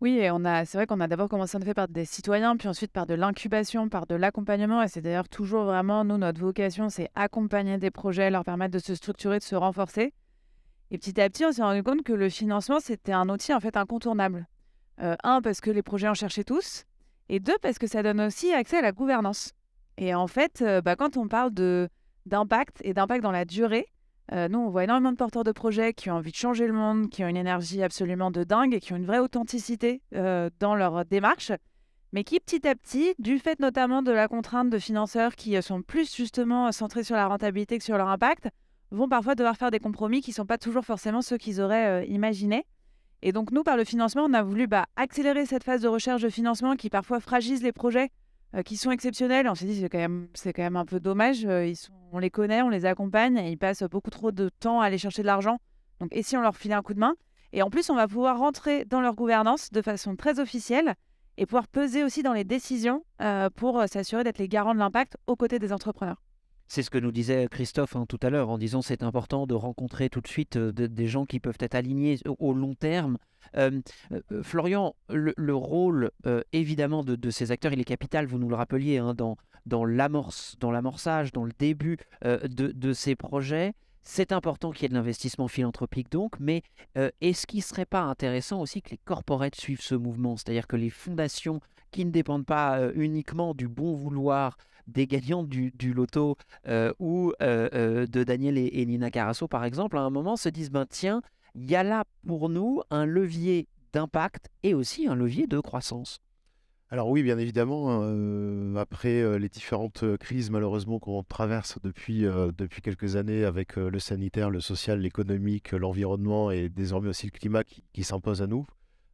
Oui, et c'est vrai qu'on a d'abord commencé en effet par des citoyens, puis ensuite par de l'incubation, par de l'accompagnement. Et c'est d'ailleurs toujours vraiment, nous, notre vocation, c'est accompagner des projets, leur permettre de se structurer, de se renforcer. Et petit à petit, on s'est rendu compte que le financement, c'était un outil en fait incontournable. Un, parce que les projets en cherchaient tous. Et deux, parce que ça donne aussi accès à la gouvernance. Et en fait, quand on parle d'impact et d'impact dans la durée, nous, on voit énormément de porteurs de projets qui ont envie de changer le monde, qui ont une énergie absolument de dingue et qui ont une vraie authenticité dans leur démarche, mais qui petit à petit, du fait notamment de la contrainte de financeurs qui sont plus justement centrés sur la rentabilité que sur leur impact, vont parfois devoir faire des compromis qui ne sont pas toujours forcément ceux qu'ils auraient imaginés. Et donc nous, par le financement, on a voulu accélérer cette phase de recherche de financement qui parfois fragilise les projets qui sont exceptionnels. On s'est dit, c'est quand même un peu dommage. On les connaît, on les accompagne, et ils passent beaucoup trop de temps à aller chercher de l'argent. Donc, et si on leur filait un coup de main? Et en plus, on va pouvoir rentrer dans leur gouvernance de façon très officielle et pouvoir peser aussi dans les décisions pour s'assurer d'être les garants de l'impact aux côtés des entrepreneurs. C'est ce que nous disait Christophe tout à l'heure en disant c'est important de rencontrer tout de suite des gens qui peuvent être alignés au long terme. Florian, le rôle évidemment de ces acteurs, il est capital, vous nous le rappeliez, dans l'amorçage, dans le début de ces projets. C'est important qu'il y ait de l'investissement philanthropique donc, mais est-ce qu'il ne serait pas intéressant aussi que les corporates suivent ce mouvement? C'est-à-dire que les fondations qui ne dépendent pas uniquement du bon vouloir des gagnants du loto ou de Daniel et Nina Carasso, par exemple, à un moment se disent, tiens, il y a là pour nous un levier d'impact et aussi un levier de croissance. Alors oui, bien évidemment, après les différentes crises malheureusement qu'on traverse depuis quelques années avec le sanitaire, le social, l'économique, l'environnement et désormais aussi le climat qui s'impose à nous,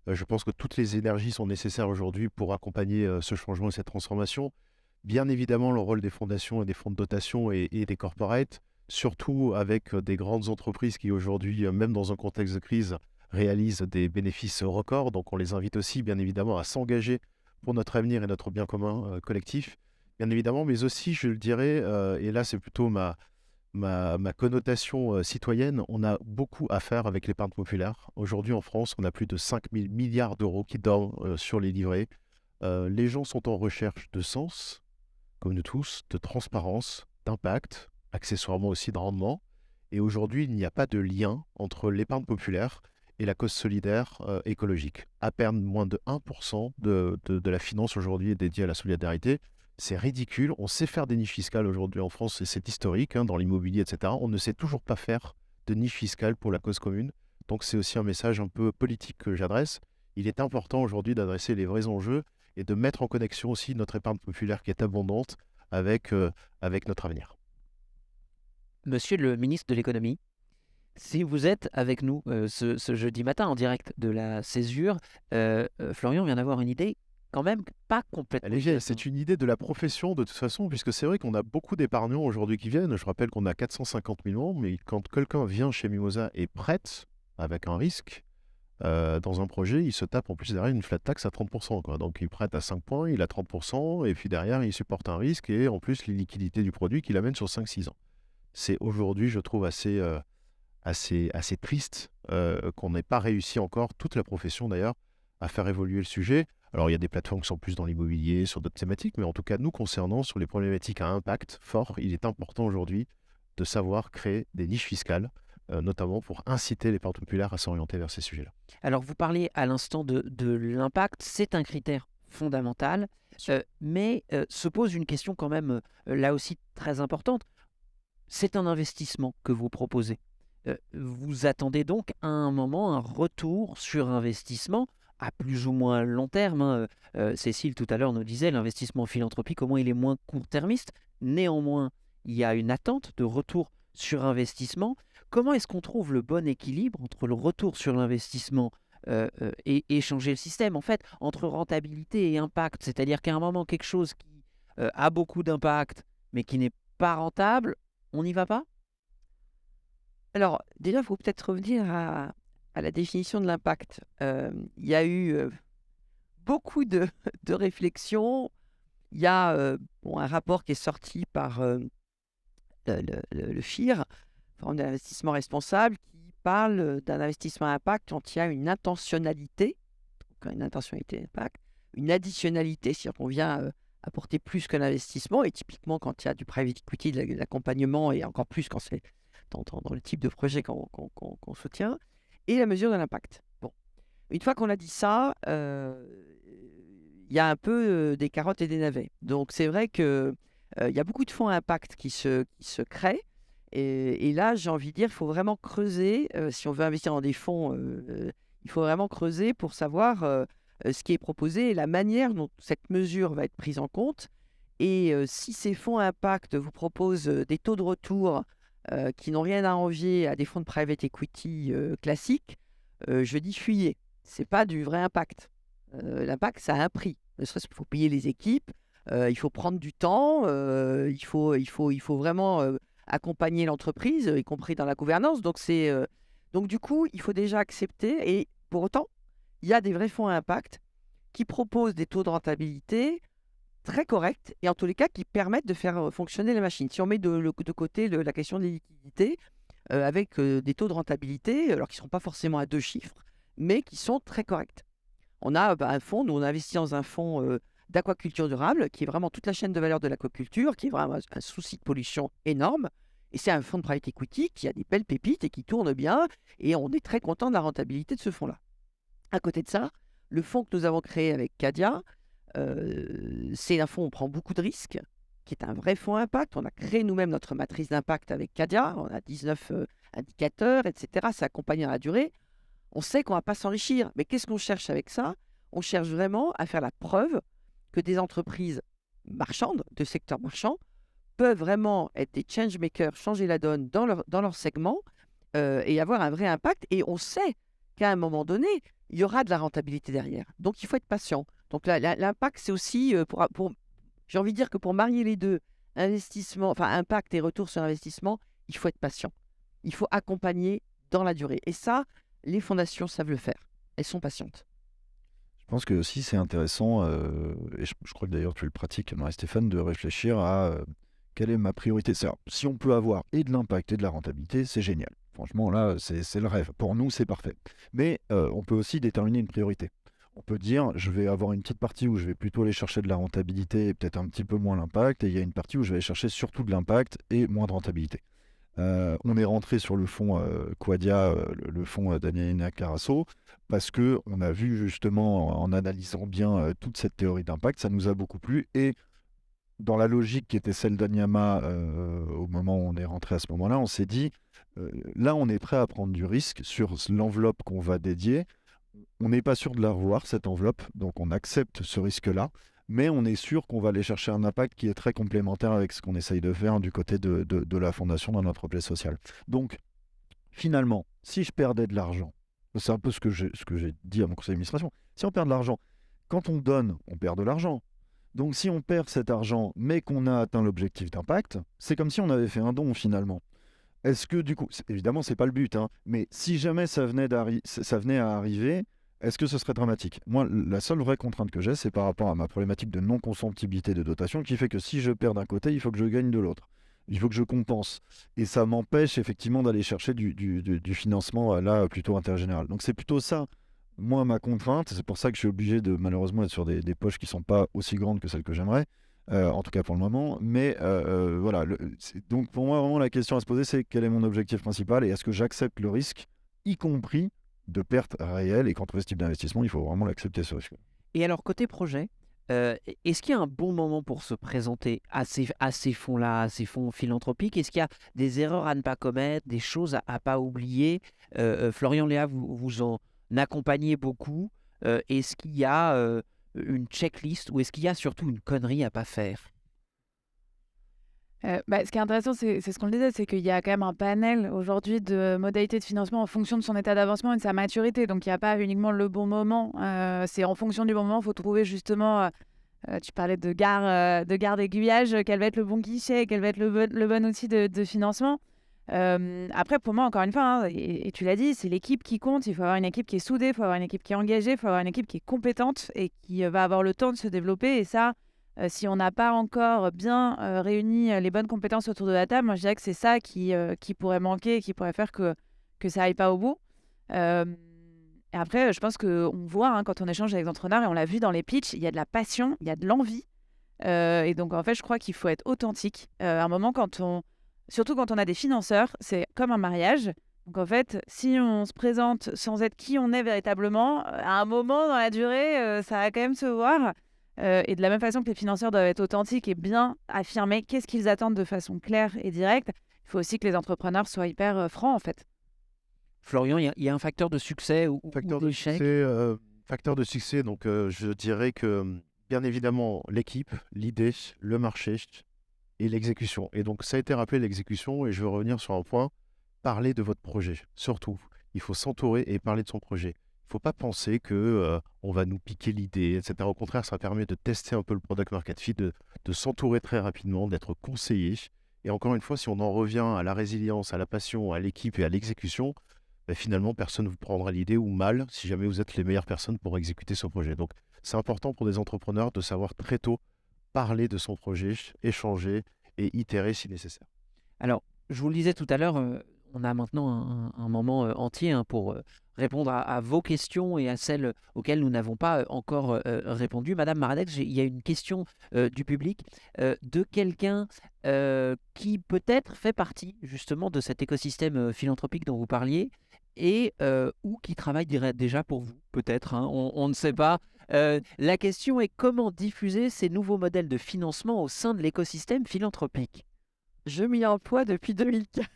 je pense que toutes les énergies sont nécessaires aujourd'hui pour accompagner ce changement et cette transformation. Bien évidemment, le rôle des fondations et des fonds de dotation et des corporates, surtout avec des grandes entreprises qui aujourd'hui, même dans un contexte de crise, réalisent des bénéfices records. Donc on les invite aussi, bien évidemment, à s'engager pour notre avenir et notre bien commun collectif, bien évidemment, mais aussi, je le dirais, et là c'est plutôt ma connotation citoyenne, on a beaucoup à faire avec l'épargne populaire. Aujourd'hui en France, on a plus de 5 000 milliards d'euros qui dorment sur les livrets. Les gens sont en recherche de sens, comme nous tous, de transparence, d'impact, accessoirement aussi de rendement. Et aujourd'hui, il n'y a pas de lien entre l'épargne populaire et la cause solidaire écologique. À peine moins de 1% de la finance aujourd'hui est dédiée à la solidarité. C'est ridicule. On sait faire des niches fiscales aujourd'hui en France, et c'est historique, dans l'immobilier, etc. On ne sait toujours pas faire de niche fiscale pour la cause commune. Donc c'est aussi un message un peu politique que j'adresse. Il est important aujourd'hui d'adresser les vrais enjeux et de mettre en connexion aussi notre épargne populaire qui est abondante avec notre avenir. Monsieur le ministre de l'économie, si vous êtes avec nous ce jeudi matin en direct de la Césure, Florian vient d'avoir une idée quand même pas complètement Léger, c'est une idée de la profession de toute façon, puisque c'est vrai qu'on a beaucoup d'épargnants aujourd'hui qui viennent. Je rappelle qu'on a 450 millions, mais quand quelqu'un vient chez Mimosa et prête avec un risque, dans un projet, il se tape en plus derrière une flat tax à 30%, quoi. Donc il prête à 5 points, il a 30%, et puis derrière, il supporte un risque, et en plus, les liquidités du produit qu'il amène sur 5-6 ans. C'est aujourd'hui, je trouve, assez triste qu'on n'ait pas réussi encore, toute la profession d'ailleurs, à faire évoluer le sujet. Alors il y a des plateformes qui sont plus dans l'immobilier, sur d'autres thématiques, mais en tout cas, nous concernant, sur les problématiques à impact fort, il est important aujourd'hui de savoir créer des niches fiscales, notamment pour inciter l'épargne populaire à s'orienter vers ces sujets-là. Alors, vous parlez à l'instant de l'impact, c'est un critère fondamental, mais se pose une question quand même, là aussi très importante. C'est un investissement que vous proposez. Vous attendez donc à un moment un retour sur investissement à plus ou moins long terme. Cécile, tout à l'heure, nous disait l'investissement philanthropique, au moins il est moins court-termiste. Néanmoins, il y a une attente de retour sur investissement. Comment est-ce qu'on trouve le bon équilibre entre le retour sur l'investissement et changer le système, en fait, entre rentabilité et impact? C'est-à-dire qu'à un moment, quelque chose qui a beaucoup d'impact mais qui n'est pas rentable, on n'y va pas? Alors, déjà, il faut peut-être revenir à la définition de l'impact. Il y a eu beaucoup de, de réflexions. Il y a un rapport qui est sorti par le FIR, Forum d'investissement responsable, qui parle d'un investissement à impact quand il y a une intentionnalité, donc une intentionnalité d'impact, une additionnalité, c'est-à-dire qu'on vient apporter plus que l'investissement, et typiquement quand il y a du private equity, de l'accompagnement, et encore plus quand c'est dans le type de projet qu'on soutient, et la mesure de l'impact. Bon, une fois qu'on a dit ça, il y a un peu des carottes et des navets. Donc c'est vrai que il y a beaucoup de fonds à impact qui se créent. Et là, j'ai envie de dire, il faut vraiment creuser. Si on veut investir dans des fonds, il faut vraiment creuser pour savoir ce qui est proposé et la manière dont cette mesure va être prise en compte. Et si ces fonds à impact vous proposent des taux de retour qui n'ont rien à envier à des fonds de private equity classiques, je dis fuyez. Ce n'est pas du vrai impact. L'impact, ça a un prix. Ne serait-ce qu'il faut payer les équipes, il faut prendre du temps, il faut vraiment accompagner l'entreprise, y compris dans la gouvernance. Donc du coup, il faut déjà accepter. Et pour autant, il y a des vrais fonds à impact qui proposent des taux de rentabilité très corrects et en tous les cas qui permettent de faire fonctionner les machines. Si on met de côté la question des liquidités, avec des taux de rentabilité, alors qui ne seront pas forcément à 2 chiffres, mais qui sont très corrects. On a un fonds, nous on investit dans un fonds d'aquaculture durable, qui est vraiment toute la chaîne de valeur de l'aquaculture, qui est vraiment un souci de pollution énorme. Et c'est un fonds de private equity qui a des belles pépites et qui tourne bien. Et on est très content de la rentabilité de ce fonds-là. À côté de ça, le fonds que nous avons créé avec Cadia, c'est un fonds où on prend beaucoup de risques, qui est un vrai fonds impact. On a créé nous-mêmes notre matrice d'impact avec Cadia. On a 19 indicateurs, etc. C'est accompagné dans la durée. On sait qu'on ne va pas s'enrichir. Mais qu'est-ce qu'on cherche avec ça? On cherche vraiment à faire la preuve que des entreprises marchandes, de secteur marchand, peuvent vraiment être des change makers, changer la donne dans leur segment et avoir un vrai impact. Et on sait qu'à un moment donné, il y aura de la rentabilité derrière. Donc, il faut être patient. Donc, l'impact, c'est aussi, j'ai envie de dire que pour marier les deux, investissement, enfin impact et retour sur investissement, il faut être patient. Il faut accompagner dans la durée. Et ça, les fondations savent le faire. Elles sont patientes. Je pense que aussi c'est intéressant, et je crois que d'ailleurs tu le pratiques, Marie-Stéphane, de réfléchir à quelle est ma priorité. C'est-à-dire, si on peut avoir et de l'impact et de la rentabilité, c'est génial. Franchement, là, c'est le rêve. Pour nous, c'est parfait. Mais on peut aussi déterminer une priorité. On peut dire, je vais avoir une petite partie où je vais plutôt aller chercher de la rentabilité et peut-être un petit peu moins l'impact, et il y a une partie où je vais aller chercher surtout de l'impact et moins de rentabilité. On est rentré sur le fonds Quadia, le fonds d'Anielina Carasso, parce qu'on a vu justement, en analysant bien toute cette théorie d'impact, ça nous a beaucoup plu. Et dans la logique qui était celle d'Anyama au moment où on est rentré à ce moment-là, on s'est dit, là on est prêt à prendre du risque sur l'enveloppe qu'on va dédier. On n'est pas sûr de la revoir, cette enveloppe, donc on accepte ce risque-là. Mais on est sûr qu'on va aller chercher un impact qui est très complémentaire avec ce qu'on essaye de faire du côté de la fondation dans notre projet social. Donc, finalement, si je perdais de l'argent, c'est un peu ce que j'ai dit à mon conseil d'administration, si on perd de l'argent, quand on donne, on perd de l'argent. Donc si on perd cet argent, mais qu'on a atteint l'objectif d'impact, c'est comme si on avait fait un don finalement. Est-ce que du coup, évidemment, c'est pas le but, hein, mais si jamais ça venait à arriver, est-ce que ce serait dramatique? Moi, la seule vraie contrainte que j'ai, c'est par rapport à ma problématique de non-consomptibilité de dotation, qui fait que si je perds d'un côté, il faut que je gagne de l'autre. Il faut que je compense. Et ça m'empêche effectivement d'aller chercher du financement là plutôt intergénéral. Donc c'est plutôt ça, moi, ma contrainte. C'est pour ça que je suis obligé de malheureusement être sur des poches qui ne sont pas aussi grandes que celles que j'aimerais. En tout cas pour le moment. Mais voilà. Donc pour moi, vraiment, la question à se poser, c'est quel est mon objectif principal et est-ce que j'accepte le risque, y compris de pertes réelles, et quand on fait ce type d'investissement, il faut vraiment l'accepter, ce risque. Et alors, côté projet, est-ce qu'il y a un bon moment pour se présenter à ces fonds-là, à ces fonds philanthropiques? Est-ce qu'il y a des erreurs à ne pas commettre, des choses à ne pas oublier? Florian, Léa, vous en accompagnez beaucoup. Est-ce qu'il y a une checklist ou est-ce qu'il y a surtout une connerie à ne pas faire? Ce qui est intéressant, c'est ce qu'on le disait, c'est qu'il y a quand même un panel aujourd'hui de modalités de financement en fonction de son état d'avancement et de sa maturité. Donc, il n'y a pas uniquement le bon moment. C'est en fonction du bon moment, il faut trouver justement Tu parlais de gare d'aiguillage, quel va être le bon guichet, quel va être le bon outil de financement. Après, pour moi, encore une fois, hein, et tu l'as dit, c'est l'équipe qui compte. Il faut avoir une équipe qui est soudée, il faut avoir une équipe qui est engagée, il faut avoir une équipe qui est compétente et qui va avoir le temps de se développer. Et ça, si on n'a pas encore bien réuni les bonnes compétences autour de la table, moi, je dirais que c'est ça qui pourrait manquer et qui pourrait faire que ça aille pas au bout. Euh, et après, je pense qu'on voit hein, quand on échange avec les entrepreneurs, et on l'a vu dans les pitchs, il y a de la passion, il y a de l'envie. Et donc, en fait, je crois qu'il faut être authentique. À un moment, surtout quand on a des financeurs, c'est comme un mariage. Donc, en fait, si on se présente sans être qui on est véritablement, à un moment dans la durée, ça va quand même se voir. Et de la même façon que les financeurs doivent être authentiques et bien affirmer qu'est-ce qu'ils attendent de façon claire et directe, il faut aussi que les entrepreneurs soient hyper francs, en fait. Florian, il y a un facteur de succès ou d'échec? Facteur de succès, donc je dirais que bien évidemment l'équipe, l'idée, le marché et l'exécution. Et donc ça a été rappelé l'exécution et je veux revenir sur un point, parler de votre projet. Surtout, il faut s'entourer et parler de son projet. Il ne faut pas penser que on va nous piquer l'idée, etc. Au contraire, ça permet de tester un peu le product market fit, de s'entourer très rapidement, d'être conseillé. Et encore une fois, si on en revient à la résilience, à la passion, à l'équipe et à l'exécution, ben finalement, personne ne vous prendra l'idée ou mal si jamais vous êtes les meilleures personnes pour exécuter ce projet. Donc, c'est important pour des entrepreneurs de savoir très tôt parler de son projet, échanger et itérer si nécessaire. Alors, je vous le disais tout à l'heure, on a maintenant un moment entier hein, pour répondre à vos questions et à celles auxquelles nous n'avons pas encore répondu. Madame Maradex, il y a une question du public de quelqu'un qui peut-être fait partie justement de cet écosystème philanthropique dont vous parliez et ou qui travaille déjà pour vous, peut-être, hein, on ne sait pas. La question est comment diffuser ces nouveaux modèles de financement au sein de l'écosystème philanthropique? Je m'y emploie depuis 2015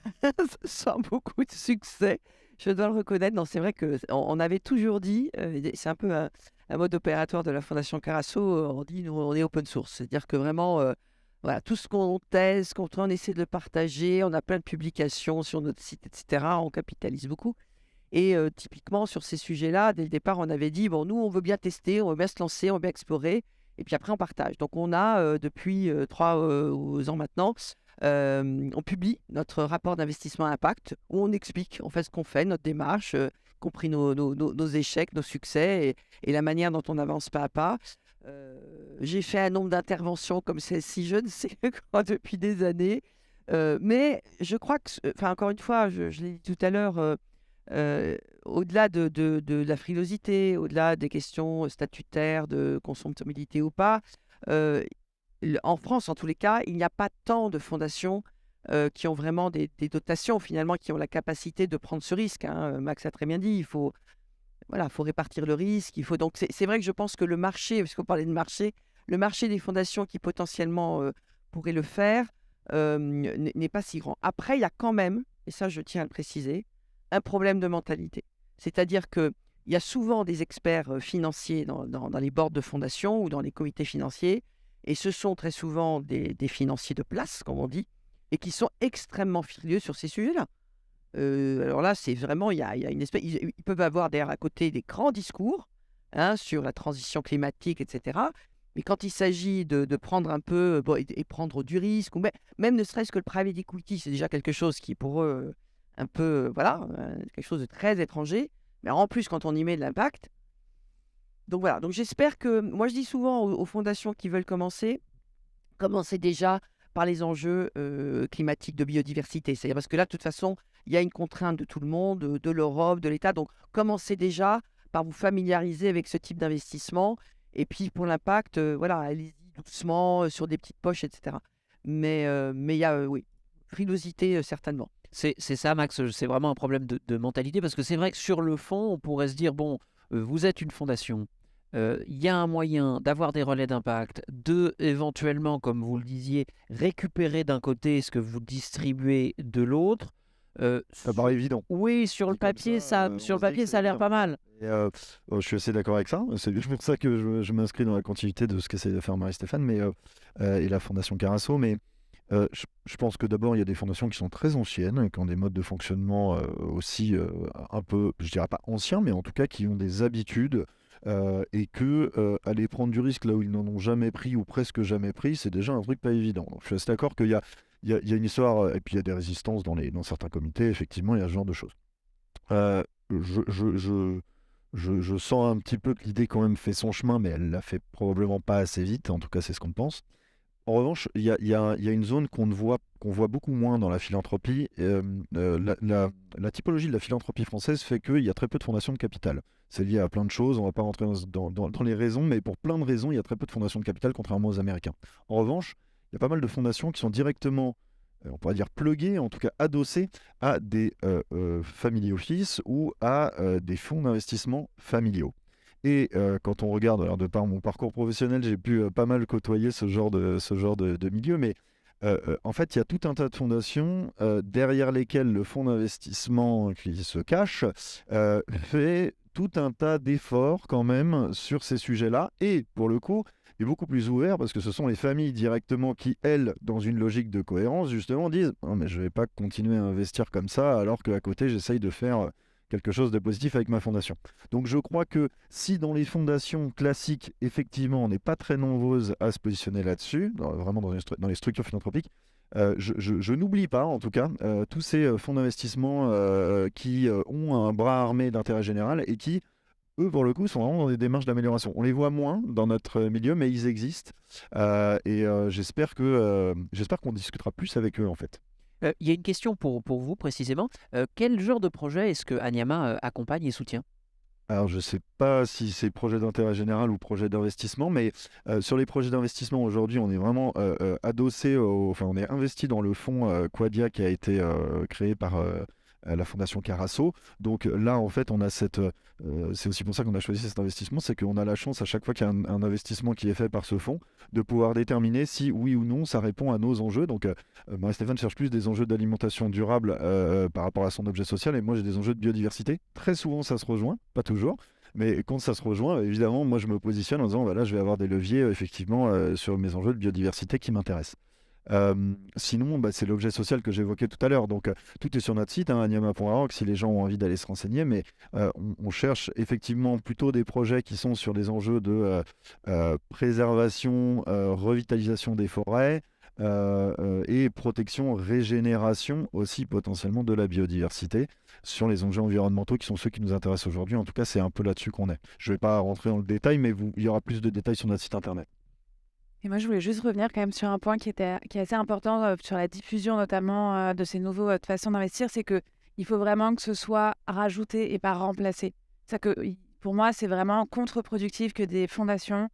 sans beaucoup de succès. Je dois le reconnaître. Non, c'est vrai qu'on avait toujours dit, c'est un peu un mode opératoire de la Fondation Carasso, on dit nous on est open source. C'est-à-dire que vraiment, voilà, tout ce qu'on teste, on essaie de le partager, on a plein de publications sur notre site, etc. On capitalise beaucoup. Et typiquement sur ces sujets-là, dès le départ, on avait dit, bon, nous on veut bien tester, on veut bien se lancer, on veut bien explorer, et puis après on partage. Donc on a depuis 3 ans maintenant, on publie notre rapport d'investissement impact où on explique en fait ce qu'on fait, notre démarche, y compris nos échecs, nos succès et la manière dont on avance pas à pas. J'ai fait un nombre d'interventions comme celle-ci, je ne sais quoi, depuis des années. Mais je crois que, enfin encore une fois, je l'ai dit tout à l'heure, au-delà de la frilosité, au-delà des questions statutaires de consommabilité ou pas, en France, en tous les cas, il n'y a pas tant de fondations qui ont vraiment des dotations, finalement, qui ont la capacité de prendre ce risque, hein. Max a très bien dit, il faut répartir le risque. Donc, c'est vrai que je pense que le marché, parce qu'on parlait de marché, le marché des fondations qui potentiellement pourraient le faire n'est pas si grand. Après, il y a quand même, et ça je tiens à le préciser, un problème de mentalité. C'est-à-dire qu'il y a souvent des experts financiers dans les boards de fondations ou dans les comités financiers, et ce sont très souvent des financiers de place, comme on dit, et qui sont extrêmement frileux sur ces sujets-là. Alors là, c'est vraiment, il y a une espèce, ils peuvent avoir derrière à côté des grands discours hein, sur la transition climatique, etc. Mais quand il s'agit de prendre un peu et prendre du risque, ou même ne serait-ce que le private equity, c'est déjà quelque chose qui est pour eux un peu, voilà, quelque chose de très étranger. Mais en plus, quand on y met de l'impact. Donc voilà, donc j'espère que, moi je dis souvent aux fondations qui veulent commencer déjà par les enjeux climatiques de biodiversité. C'est-à-dire parce que là, de toute façon, il y a une contrainte de tout le monde, de l'Europe, de l'État. Donc, commencez déjà par vous familiariser avec ce type d'investissement. Et puis, pour l'impact, voilà, allez-y doucement sur des petites poches, etc. Mais il y a, oui, frilosité certainement. C'est ça, Max, c'est vraiment un problème de mentalité parce que c'est vrai que sur le fond, on pourrait se dire, bon, vous êtes une fondation, il y a un moyen d'avoir des relais d'impact, de éventuellement, comme vous le disiez, récupérer d'un côté ce que vous distribuez de l'autre. Ça paraît évident. Oui, sur le Dit comme papier, ça, sur on le se dit papier, que ça a c'est l'air bien. pas mal. Et, je suis assez d'accord avec ça. C'est pour ça que je m'inscris dans la continuité de ce qu'essaie de faire Marie-Stéphane et la Fondation Carasso. Mais je pense que d'abord, il y a des fondations qui sont très anciennes, qui ont des modes de fonctionnement aussi un peu, je dirais pas anciens, mais en tout cas qui ont des habitudes et que aller prendre du risque là où ils n'en ont jamais pris ou presque jamais pris, c'est déjà un truc pas évident. Donc, je suis assez d'accord qu'il y a, il y a une histoire, et puis il y a des résistances dans certains comités, effectivement, il y a ce genre de choses. Euh, je, je, je, je sens un petit peu que l'idée quand même fait son chemin, mais elle l'a fait probablement pas assez vite, en tout cas c'est ce qu'on pense. En revanche, il y a une zone qu'on voit beaucoup moins dans la philanthropie. La typologie de la philanthropie française fait qu'il y a très peu de fondations de capital. C'est lié à plein de choses, on ne va pas rentrer dans les raisons, mais pour plein de raisons, il y a très peu de fondations de capital, contrairement aux Américains. En revanche, il y a pas mal de fondations qui sont directement, on pourrait dire pluguées, en tout cas adossées à des family office ou à des fonds d'investissement familiaux. Et quand on regarde, alors de par mon parcours professionnel, j'ai pu pas mal côtoyer ce genre de milieu, mais en fait, il y a tout un tas de fondations derrière lesquelles le fonds d'investissement qui se cache fait tout un tas d'efforts quand même sur ces sujets-là, et pour le coup, est beaucoup plus ouvert parce que ce sont les familles directement qui, elles, dans une logique de cohérence, justement, disent non, mais je ne vais pas continuer à investir comme ça alors qu'à côté, j'essaye de faire quelque chose de positif avec ma fondation. Donc je crois que si dans les fondations classiques, effectivement, on n'est pas très nombreuses à se positionner là-dessus, vraiment dans les structures philanthropiques, je n'oublie pas, en tout cas, tous ces fonds d'investissement qui ont un bras armé d'intérêt général et qui, eux, pour le coup, sont vraiment dans des démarches d'amélioration. On les voit moins dans notre milieu, mais ils existent. J'espère qu'on discutera plus avec eux, en fait. Il y a une question pour vous précisément. Quel genre de projet est-ce que Anyama accompagne et soutient? Alors, je ne sais pas si c'est projet d'intérêt général ou projet d'investissement, mais sur les projets d'investissement, aujourd'hui, on est vraiment adossé, enfin, on est investi dans le fonds Quadia qui a été créé par la Fondation Carasso. Donc là, en fait, on a c'est aussi pour ça qu'on a choisi cet investissement, c'est qu'on a la chance à chaque fois qu'il y a un investissement qui est fait par ce fonds, de pouvoir déterminer si oui ou non ça répond à nos enjeux. Donc, Marie-Stéphane cherche plus des enjeux d'alimentation durable par rapport à son objet social, et moi j'ai des enjeux de biodiversité. Très souvent, ça se rejoint, pas toujours. Mais quand ça se rejoint, évidemment, moi je me positionne en disant, voilà, je vais avoir des leviers effectivement sur mes enjeux de biodiversité qui m'intéressent. Sinon, c'est l'objet social que j'évoquais tout à l'heure. Donc, tout est sur notre site, anyama.org, si les gens ont envie d'aller se renseigner. Mais on cherche effectivement plutôt des projets qui sont sur des enjeux de préservation, revitalisation des forêts et protection, régénération aussi potentiellement de la biodiversité sur les enjeux environnementaux qui sont ceux qui nous intéressent aujourd'hui. En tout cas, c'est un peu là-dessus qu'on est. Je ne vais pas rentrer dans le détail, mais il y aura plus de détails sur notre site internet. Et moi, je voulais juste revenir quand même sur un point qui est assez important sur la diffusion notamment de ces nouveaux façons d'investir, c'est que il faut vraiment que ce soit rajouté et pas remplacé. C'est que pour moi, c'est vraiment contre-productif que des fondations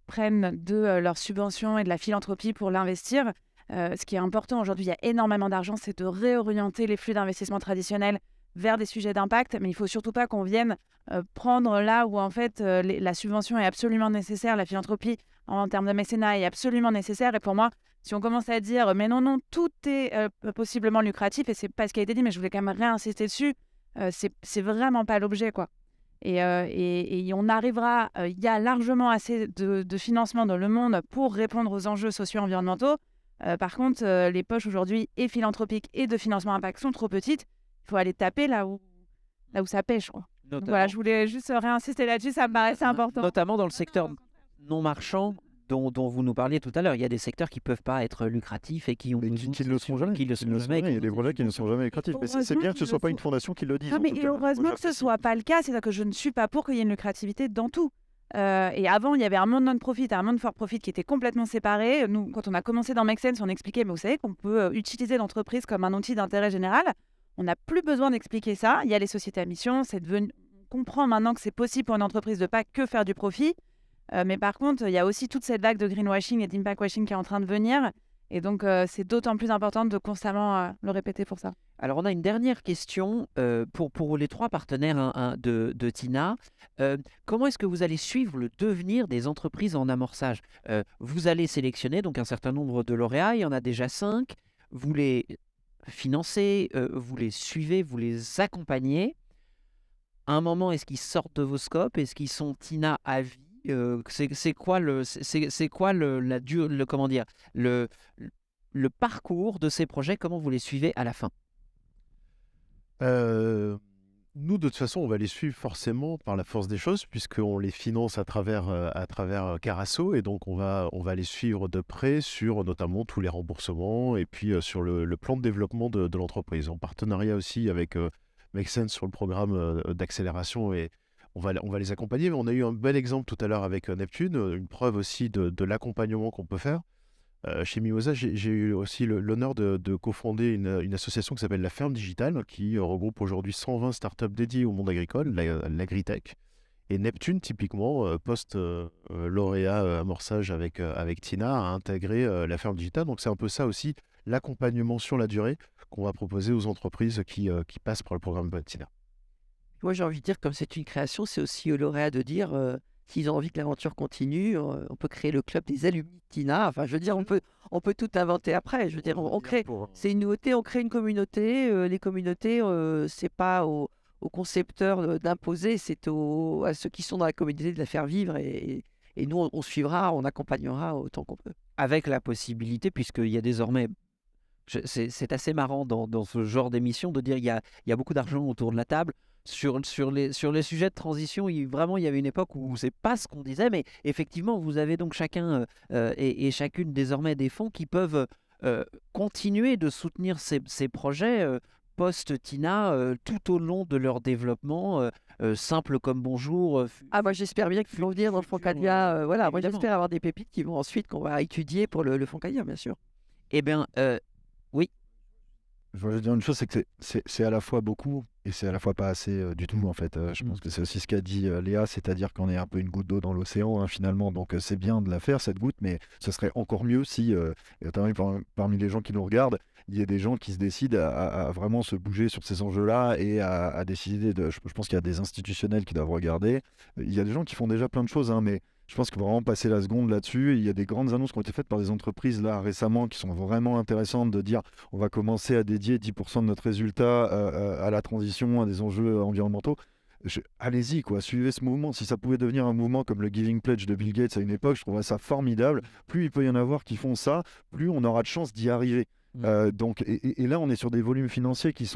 prennent de leurs subventions et de la philanthropie pour l'investir. Ce qui est important aujourd'hui, il y a énormément d'argent, c'est de réorienter les flux d'investissement traditionnels vers des sujets d'impact, mais il faut surtout pas qu'on vienne prendre là où en fait la subvention est absolument nécessaire, la philanthropie en termes de mécénat est absolument nécessaire. Et pour moi, si on commence à dire mais non, tout est possiblement lucratif, et c'est pas ce qui a été dit, mais je voulais quand même réinsister dessus, c'est vraiment pas l'objet, quoi. Et on arrivera, il y a largement assez de financement dans le monde pour répondre aux enjeux socio-environnementaux. Par contre, les poches aujourd'hui et philanthropiques et de financement impact sont trop petites. Il faut aller taper là où ça pêche, quoi. Donc voilà, je voulais juste réinsister là-dessus, ça me paraissait important. Notamment dans le secteur non marchand dont vous nous parliez tout à l'heure. Il y a des secteurs qui ne peuvent pas être lucratifs et qui ont qui ne le seront jamais. Qui le seront jamais. Il y a des projets qui ne seront jamais lucratifs. Mais c'est bien que ce ne soit pas une fondation qui le dise. Non, mais heureusement que ce ne soit pas le cas. C'est-à-dire que je ne suis pas pour qu'il y ait une lucrativité dans tout. Et avant, il y avait un monde non-profit et un monde for-profit qui étaient complètement séparés. Nous, quand on a commencé dans Make Sense, on expliquait, mais vous savez qu'on peut utiliser l'entreprise comme un outil d'intérêt général. On n'a plus besoin d'expliquer ça. Il y a les sociétés à mission. On comprend maintenant que c'est possible pour une entreprise de ne pas que faire du profit. Mais par contre, il y a aussi toute cette vague de greenwashing et d'impact washing qui est en train de venir. Et donc, c'est d'autant plus important de constamment le répéter pour ça. Alors, on a une dernière question pour les trois partenaires de Tina. Comment est-ce que vous allez suivre le devenir des entreprises en amorçage? Vous allez sélectionner donc un certain nombre de lauréats. Il y en a déjà 5. Vous les financez, vous les suivez, vous les accompagnez. À un moment, est-ce qu'ils sortent de vos scopes? Est-ce qu'ils sont Tina à vie? C'est quoi comment dire, le parcours de ces projets? Comment vous les suivez à la fin? Nous, de toute façon, on va les suivre forcément par la force des choses, puisqu'on les finance à travers Carasso, et donc on va les suivre de près sur notamment tous les remboursements, et puis sur le plan de développement de l'entreprise, en partenariat aussi avec Make Sense sur le programme d'accélération, et on va les accompagner. Mais on a eu un bel exemple tout à l'heure avec Neptune, une preuve aussi de l'accompagnement qu'on peut faire. Chez Mimosa, j'ai eu aussi l'honneur de cofonder une association qui s'appelle La Ferme Digitale, qui regroupe aujourd'hui 120 startups dédiées au monde agricole, l'agritech. Et Neptune, typiquement, post-lauréat amorçage avec Tina, a intégré La Ferme Digitale. Donc c'est un peu ça aussi, l'accompagnement sur la durée qu'on va proposer aux entreprises qui passent par le programme Tina. Moi, j'ai envie de dire, comme c'est une création, c'est aussi aux lauréats de dire s'ils ont envie que l'aventure continue, on peut créer le club des alumni de Tina. Enfin, je veux dire, on peut tout inventer après. Je veux dire, on crée, c'est une nouveauté, on crée une communauté. Les communautés, c'est pas aux concepteurs d'imposer, c'est à ceux qui sont dans la communauté de la faire vivre. Et nous, on suivra, on accompagnera autant qu'on peut. Avec la possibilité, puisqu'il y a désormais c'est assez marrant dans ce genre d'émission de dire il y a beaucoup d'argent autour de la table. Sur les sujets de transition, vraiment, il y avait une époque où c'est pas ce qu'on disait, mais effectivement, vous avez donc chacun et chacune désormais des fonds qui peuvent continuer de soutenir ces projets post-Tina tout au long de leur développement, simple comme bonjour. Ah, moi, j'espère bien qu'ils vont venir dans le fonds Cadia. Voilà, moi, évidemment. j'espère avoir des pépites qui vont ensuite, qu'on va étudier pour le fonds Cadia, bien sûr. Eh bien, oui. Je voudrais dire une chose, c'est que c'est à la fois beaucoup et c'est à la fois pas assez du tout en fait. Je pense que c'est aussi ce qu'a dit Léa, c'est-à-dire qu'on est un peu une goutte d'eau dans l'océan hein, finalement. Donc c'est bien de la faire cette goutte, mais ce serait encore mieux si, et notamment parmi les gens qui nous regardent, il y a des gens qui se décident à vraiment se bouger sur ces enjeux-là et à décider de. Je pense qu'il y a des institutionnels qui doivent regarder. Il y a des gens qui font déjà plein de choses, hein, mais je pense qu'il faut vraiment passer la seconde là-dessus. Il y a des grandes annonces qui ont été faites par des entreprises là récemment qui sont vraiment intéressantes de dire on va commencer à dédier 10% de notre résultat à la transition, à des enjeux environnementaux. Allez-y, quoi, suivez ce mouvement. Si ça pouvait devenir un mouvement comme le Giving Pledge de Bill Gates à une époque, je trouverais ça formidable. Plus il peut y en avoir qui font ça, plus on aura de chances d'y arriver. Donc, et là, on est sur des volumes financiers qui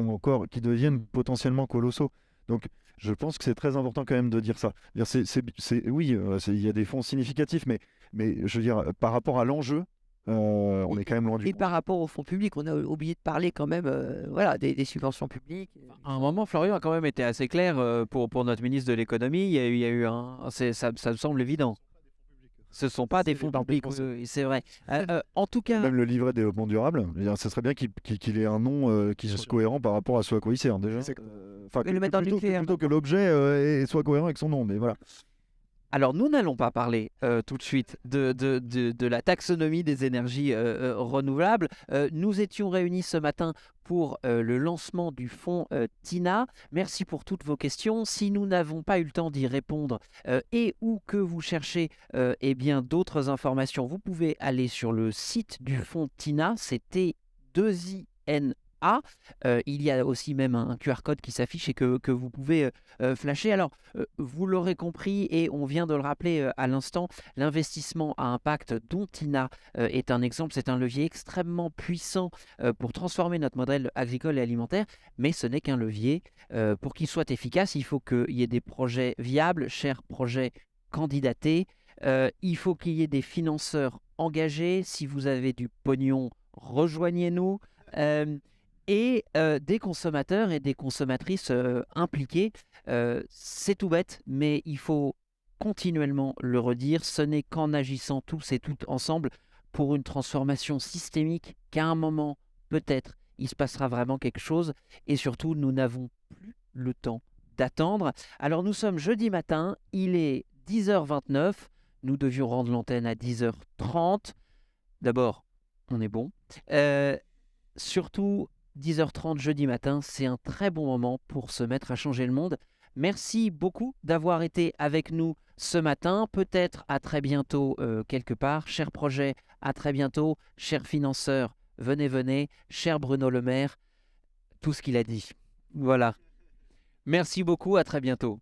deviennent potentiellement colossaux. Donc, je pense que c'est très important quand même de dire ça. Oui, il y a des fonds significatifs, mais je veux dire, par rapport à l'enjeu, on est quand même loin du Et compte. par rapport aux fonds publics, on a oublié de parler quand même voilà, des subventions publiques. À un moment, Florian a quand même été assez clair pour notre ministre de l'économie. Il y a eu ça me semble évident. Ce ne sont pas des fonds publics, oui, c'est vrai. En tout cas, Même le livret de développement durable, je veux dire, ça serait bien qu'il ait un nom qui soit cohérent par rapport à ce à quoi il sert déjà. Enfin, Et le mettre dans le nucléaire. plutôt que l'objet soit cohérent avec son nom, mais voilà. alors nous n'allons pas parler tout de suite de la taxonomie des énergies renouvelables. Nous étions réunis ce matin pour le lancement du fonds Tina. Merci pour toutes vos questions. Si nous n'avons pas eu le temps d'y répondre et ou que vous cherchez eh bien d'autres informations, vous pouvez aller sur le site du fonds Tina, c'est T2INA. Il y a aussi même un QR code qui s'affiche et que vous pouvez flasher. Alors, vous l'aurez compris et on vient de le rappeler à l'instant, l'investissement à impact dont Tina est un exemple. C'est un levier extrêmement puissant pour transformer notre modèle agricole et alimentaire, mais ce n'est qu'un levier. Pour qu'il soit efficace, il faut qu'il y ait des projets viables, chers projets candidatés. Il faut qu'il y ait des financeurs engagés. Si vous avez du pognon, rejoignez-nous. Et des consommateurs et des consommatrices impliqués. C'est tout bête, mais il faut continuellement le redire, ce n'est qu'en agissant tous et toutes ensemble pour une transformation systémique qu'à un moment, peut-être, il se passera vraiment quelque chose. Et surtout, nous n'avons plus le temps d'attendre. Alors nous sommes jeudi matin, il est 10h29, nous devions rendre l'antenne à 10h30. D'abord, on est bon. Surtout, 10h30 jeudi matin, c'est un très bon moment pour se mettre à changer le monde. Merci beaucoup d'avoir été avec nous ce matin. Peut-être à très bientôt quelque part. Cher projet, à très bientôt. Chers financeurs, venez. Cher Bruno Le Maire, tout ce qu'il a dit. Voilà. Merci beaucoup, à très bientôt.